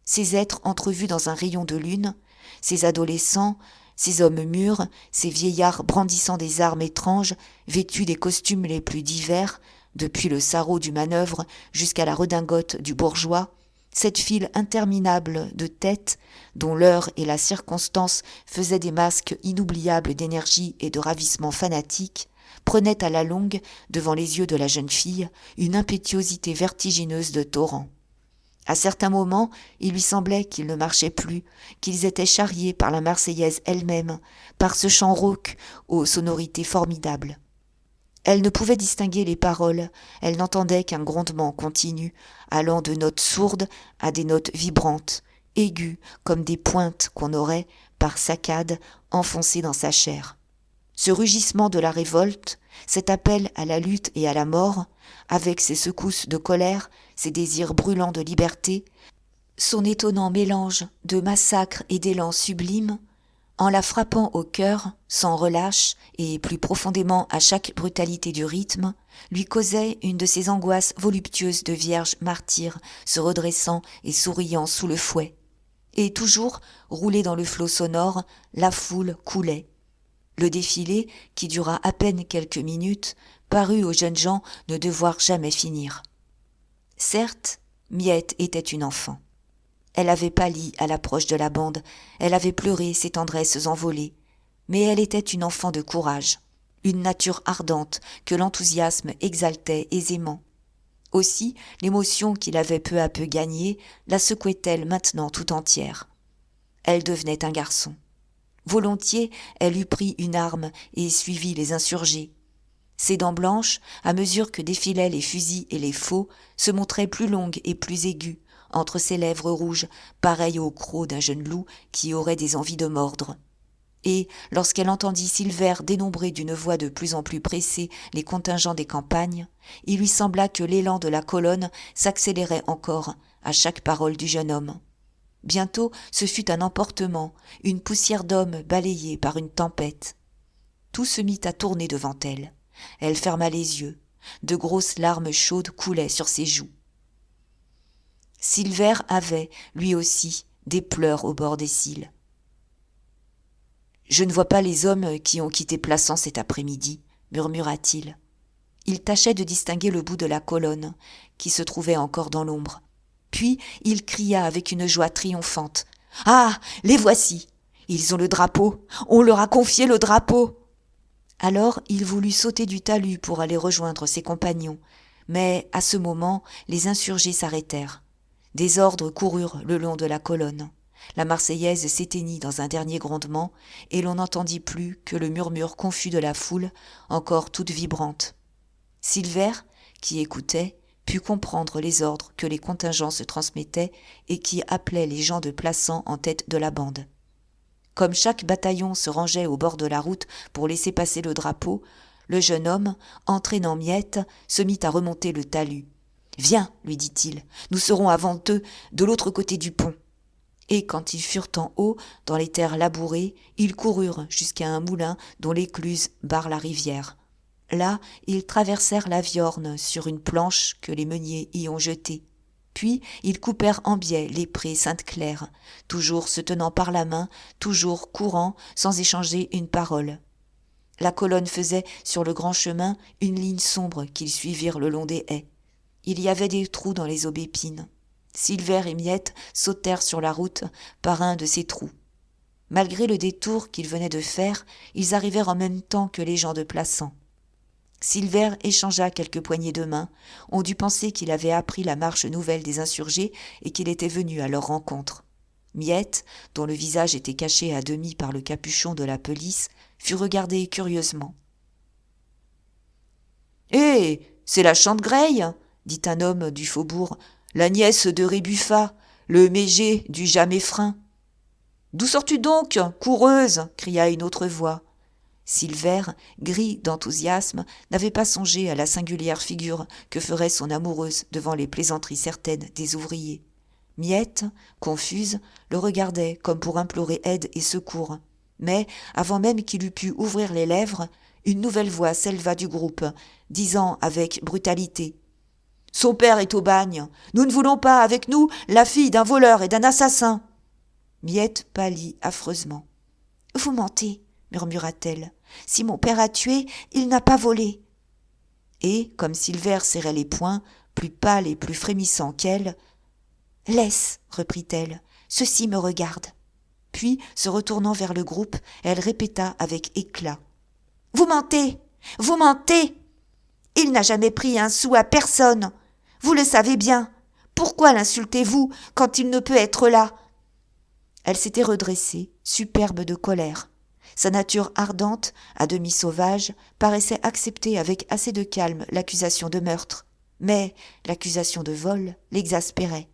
Ces êtres entrevus dans un rayon de lune, ces adolescents, ces hommes mûrs, ces vieillards brandissant des armes étranges, vêtus des costumes les plus divers, depuis le sarrau du manœuvre jusqu'à la redingote du bourgeois, cette file interminable de têtes, dont l'heure et la circonstance faisaient des masques inoubliables d'énergie et de ravissement fanatique, prenait à la longue, devant les yeux de la jeune fille, une impétuosité vertigineuse de torrent. À certains moments, il lui semblait qu'ils ne marchaient plus, qu'ils étaient charriés par la Marseillaise elle-même, par ce chant rauque aux sonorités formidables. Elle ne pouvait distinguer les paroles, elle n'entendait qu'un grondement continu, allant de notes sourdes à des notes vibrantes, aiguës comme des pointes qu'on aurait, par saccades, enfoncées dans sa chair. Ce rugissement de la révolte, cet appel à la lutte et à la mort, avec ses secousses de colère, ses désirs brûlants de liberté, son étonnant mélange de massacre et d'élan sublime, en la frappant au cœur, sans relâche, et plus profondément à chaque brutalité du rythme, lui causait une de ces angoisses voluptueuses de vierge martyre, se redressant et souriant sous le fouet. Et toujours, roulée dans le flot sonore, la foule coulait. Le défilé, qui dura à peine quelques minutes, parut aux jeunes gens ne devoir jamais finir. Certes, Miette était une enfant. Elle avait pâli à l'approche de la bande, elle avait pleuré ses tendresses envolées, mais elle était une enfant de courage, une nature ardente que l'enthousiasme exaltait aisément. Aussi, l'émotion qui l'avait peu à peu gagnée la secouait-elle maintenant tout entière. Elle devenait un garçon. Volontiers, elle eût pris une arme et suivi les insurgés. Ses dents blanches, à mesure que défilaient les fusils et les faux, se montraient plus longues et plus aiguës, entre ses lèvres rouges, pareilles au croc d'un jeune loup qui aurait des envies de mordre. Et, lorsqu'elle entendit Silver dénombrer d'une voix de plus en plus pressée les contingents des campagnes, il lui sembla que l'élan de la colonne s'accélérait encore à chaque parole du jeune homme. Bientôt, ce fut un emportement, une poussière d'hommes balayée par une tempête. Tout se mit à tourner devant elle. Elle ferma les yeux. De grosses larmes chaudes coulaient sur ses joues. Silver avait, lui aussi, des pleurs au bord des cils. « Je ne vois pas les hommes qui ont quitté Plassans cet après-midi, » murmura-t-il. Il tâchait de distinguer le bout de la colonne, qui se trouvait encore dans l'ombre. Puis il cria avec une joie triomphante. « Ah, les voici! Ils ont le drapeau! On leur a confié le drapeau !» Alors il voulut sauter du talus pour aller rejoindre ses compagnons, mais à ce moment les insurgés s'arrêtèrent. Des ordres coururent le long de la colonne. La Marseillaise s'éteignit dans un dernier grondement, et l'on n'entendit plus que le murmure confus de la foule, encore toute vibrante. Silver, qui écoutait, put comprendre les ordres que les contingents se transmettaient et qui appelaient les gens de Plassans en tête de la bande. Comme chaque bataillon se rangeait au bord de la route pour laisser passer le drapeau, le jeune homme, entraînant Miette, se mit à remonter le talus. « Viens, lui dit-il, nous serons avant eux, de l'autre côté du pont. » Et quand ils furent en haut, dans les terres labourées, ils coururent jusqu'à un moulin dont l'écluse barre la rivière. Là, ils traversèrent la Viorne sur une planche que les meuniers y ont jetée. Puis, ils coupèrent en biais les prés Sainte-Claire, toujours se tenant par la main, toujours courant, sans échanger une parole. La colonne faisait, sur le grand chemin, une ligne sombre qu'ils suivirent le long des haies. Il y avait des trous dans les aubépines. Silver et Miette sautèrent sur la route par un de ces trous. Malgré le détour qu'ils venaient de faire, ils arrivèrent en même temps que les gens de Plassans. Silver échangea quelques poignées de main. On dut penser qu'il avait appris la marche nouvelle des insurgés et qu'il était venu à leur rencontre. Miette, dont le visage était caché à demi par le capuchon de la pelisse, fut regardée curieusement. « Hé, c'est la Chantegreil !» dit un homme du faubourg, « la nièce de Rébuffat, le mégé du Jaméfrin. »« D'où sors-tu donc, coureuse ?» cria une autre voix. Silver, gris d'enthousiasme, n'avait pas songé à la singulière figure que ferait son amoureuse devant les plaisanteries certaines des ouvriers. Miette, confuse, le regardait comme pour implorer aide et secours. Mais, avant même qu'il eût pu ouvrir les lèvres, une nouvelle voix s'éleva du groupe, disant avec brutalité « Son père est au bagne. Nous ne voulons pas avec nous la fille d'un voleur et d'un assassin. » Miette pâlit affreusement. « Vous mentez, » murmura-t-elle. « Si mon père a tué, il n'a pas volé. » Et, comme Silver serrait les poings, plus pâle et plus frémissant qu'elle, « Laisse, reprit-elle, ceci me regarde. » Puis, se retournant vers le groupe, elle répéta avec éclat. « Vous mentez! Vous mentez! Il n'a jamais pris un sou à personne. Vous le savez bien. Pourquoi l'insultez-vous quand il ne peut être là ?» Elle s'était redressée, superbe de colère. Sa nature ardente, à demi sauvage, paraissait accepter avec assez de calme l'accusation de meurtre. Mais l'accusation de vol l'exaspérait.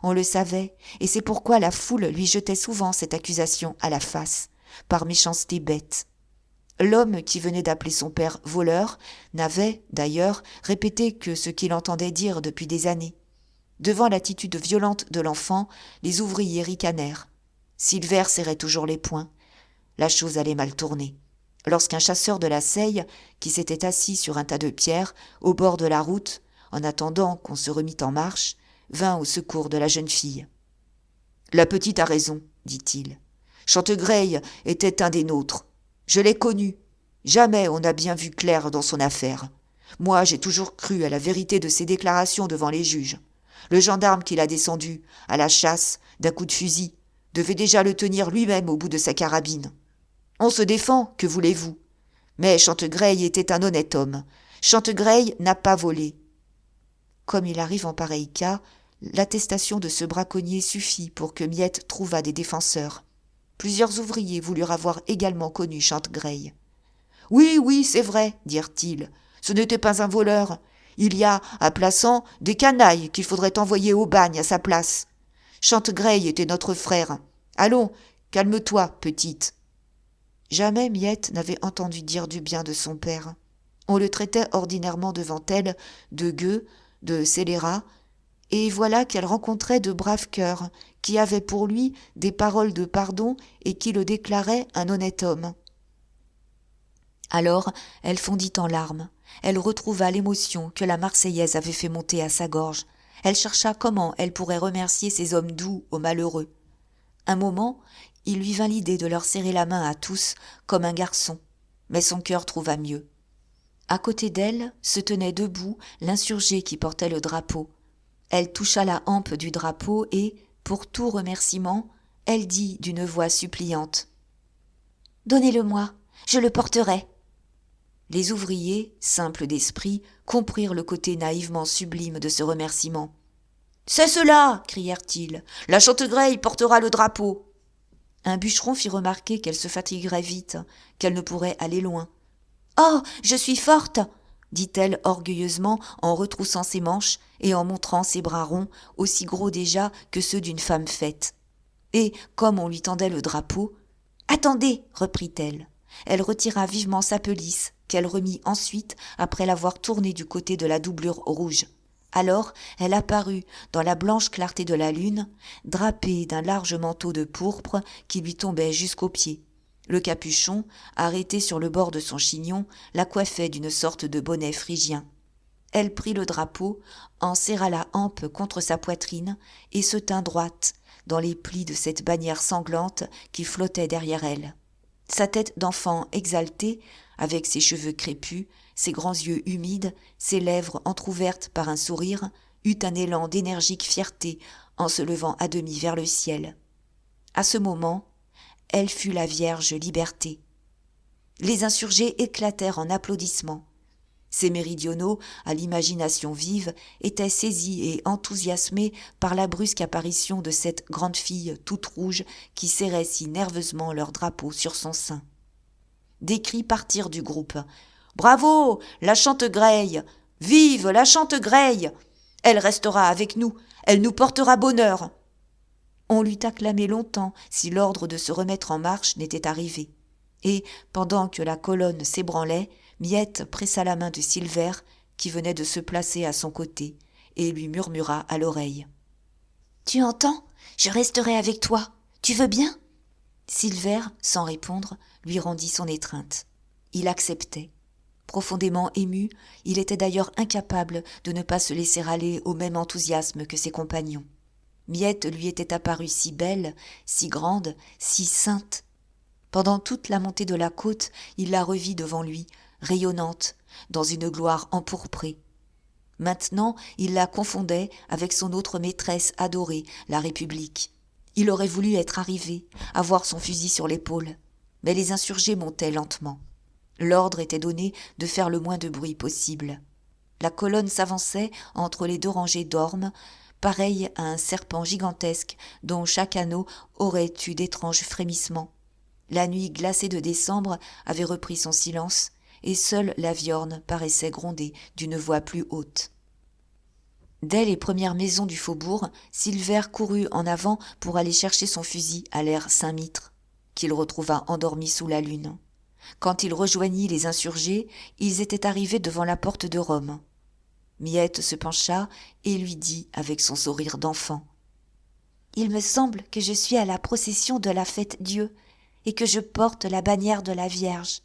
On le savait, et c'est pourquoi la foule lui jetait souvent cette accusation à la face, par méchanceté bête. L'homme qui venait d'appeler son père voleur n'avait, d'ailleurs, répété que ce qu'il entendait dire depuis des années. Devant l'attitude violente de l'enfant, les ouvriers ricanèrent. Silver serrait toujours les poings. La chose allait mal tourner. Lorsqu'un chasseur de la Seille, qui s'était assis sur un tas de pierres, au bord de la route, en attendant qu'on se remît en marche, vint au secours de la jeune fille. « La petite a raison, dit-il. Chantegreil était un des nôtres. Je l'ai connu. Jamais on n'a bien vu clair dans son affaire. Moi, j'ai toujours cru à la vérité de ses déclarations devant les juges. Le gendarme qui l'a descendu, à la chasse, d'un coup de fusil, devait déjà le tenir lui-même au bout de sa carabine. On se défend, que voulez-vous? Mais Chantegreil était un honnête homme. Chantegreil n'a pas volé. » Comme il arrive en pareil cas, l'attestation de ce braconnier suffit pour que Miette trouvât des défenseurs. Plusieurs ouvriers voulurent avoir également connu Chantegreil. « Oui, c'est vrai, dirent-ils. Ce n'était pas un voleur. Il y a, à Plassans, des canailles qu'il faudrait envoyer au bagne à sa place. Chantegreil était notre frère. Allons, calme-toi, petite. » Jamais Miette n'avait entendu dire du bien de son père. On le traitait ordinairement devant elle de gueux, de scélérat, et voilà qu'elle rencontrait de braves cœurs qui avaient pour lui des paroles de pardon et qui le déclaraient un honnête homme. Alors elle fondit en larmes. Elle retrouva l'émotion que la Marseillaise avait fait monter à sa gorge. Elle chercha comment elle pourrait remercier ces hommes doux aux malheureux. Un moment, il lui vint l'idée de leur serrer la main à tous comme un garçon, mais son cœur trouva mieux. À côté d'elle se tenait debout l'insurgé qui portait le drapeau. Elle toucha la hampe du drapeau et, pour tout remerciement, elle dit d'une voix suppliante « Donnez-le-moi, je le porterai. » Les ouvriers, simples d'esprit, comprirent le côté naïvement sublime de ce remerciement. « C'est cela !» crièrent-ils. « La Chantegreil portera le drapeau. » Un bûcheron fit remarquer qu'elle se fatiguerait vite, qu'elle ne pourrait aller loin. « Oh, je suis forte !» dit-elle orgueilleusement en retroussant ses manches et en montrant ses bras ronds, aussi gros déjà que ceux d'une femme faite. Et, comme on lui tendait le drapeau, « Attendez !» reprit-elle. Elle retira vivement sa pelisse, qu'elle remit ensuite après l'avoir tournée du côté de la doublure rouge. Alors elle apparut dans la blanche clarté de la lune, drapée d'un large manteau de pourpre qui lui tombait jusqu'aux pieds. Le capuchon, arrêté sur le bord de son chignon, la coiffait d'une sorte de bonnet phrygien. Elle prit le drapeau, en serra la hampe contre sa poitrine et se tint droite dans les plis de cette bannière sanglante qui flottait derrière elle. Sa tête d'enfant exaltée, avec ses cheveux crépus, ses grands yeux humides, ses lèvres entr'ouvertes par un sourire, eut un élan d'énergique fierté en se levant à demi vers le ciel. À ce moment, elle fut la Vierge Liberté. Les insurgés éclatèrent en applaudissements. Ces méridionaux, à l'imagination vive, étaient saisis et enthousiasmés par la brusque apparition de cette grande fille toute rouge qui serrait si nerveusement leur drapeau sur son sein. Des cris partirent du groupe. « Bravo, la Chantegreil ! Vive la Chantegreil ! Elle restera avec nous, elle nous portera bonheur !» On l'eût acclamé longtemps si l'ordre de se remettre en marche n'était arrivé. Et, pendant que la colonne s'ébranlait, Miette pressa la main de Silver, qui venait de se placer à son côté, et lui murmura à l'oreille. « Tu entends ? Je resterai avec toi. Tu veux bien ?» Silver, sans répondre, lui rendit son étreinte. Il acceptait. Profondément ému, il était d'ailleurs incapable de ne pas se laisser aller au même enthousiasme que ses compagnons. Miette lui était apparue si belle, si grande, si sainte. Pendant toute la montée de la côte, il la revit devant lui, rayonnante, dans une gloire empourprée. Maintenant, il la confondait avec son autre maîtresse adorée, la République. Il aurait voulu être arrivé, avoir son fusil sur l'épaule. Mais les insurgés montaient lentement. L'ordre était donné de faire le moins de bruit possible. La colonne s'avançait entre les deux rangées d'ormes, pareille à un serpent gigantesque dont chaque anneau aurait eu d'étranges frémissements. La nuit glacée de décembre avait repris son silence, et seule la Viorne paraissait gronder d'une voix plus haute. Dès les premières maisons du faubourg, Silver courut en avant pour aller chercher son fusil à l'air Saint-Mitre, qu'il retrouva endormi sous la lune. Quand il rejoignit les insurgés, ils étaient arrivés devant la porte de Rome. Miette se pencha et lui dit avec son sourire d'enfant : « Il me semble que je suis à la procession de la Fête-Dieu et que je porte la bannière de la Vierge.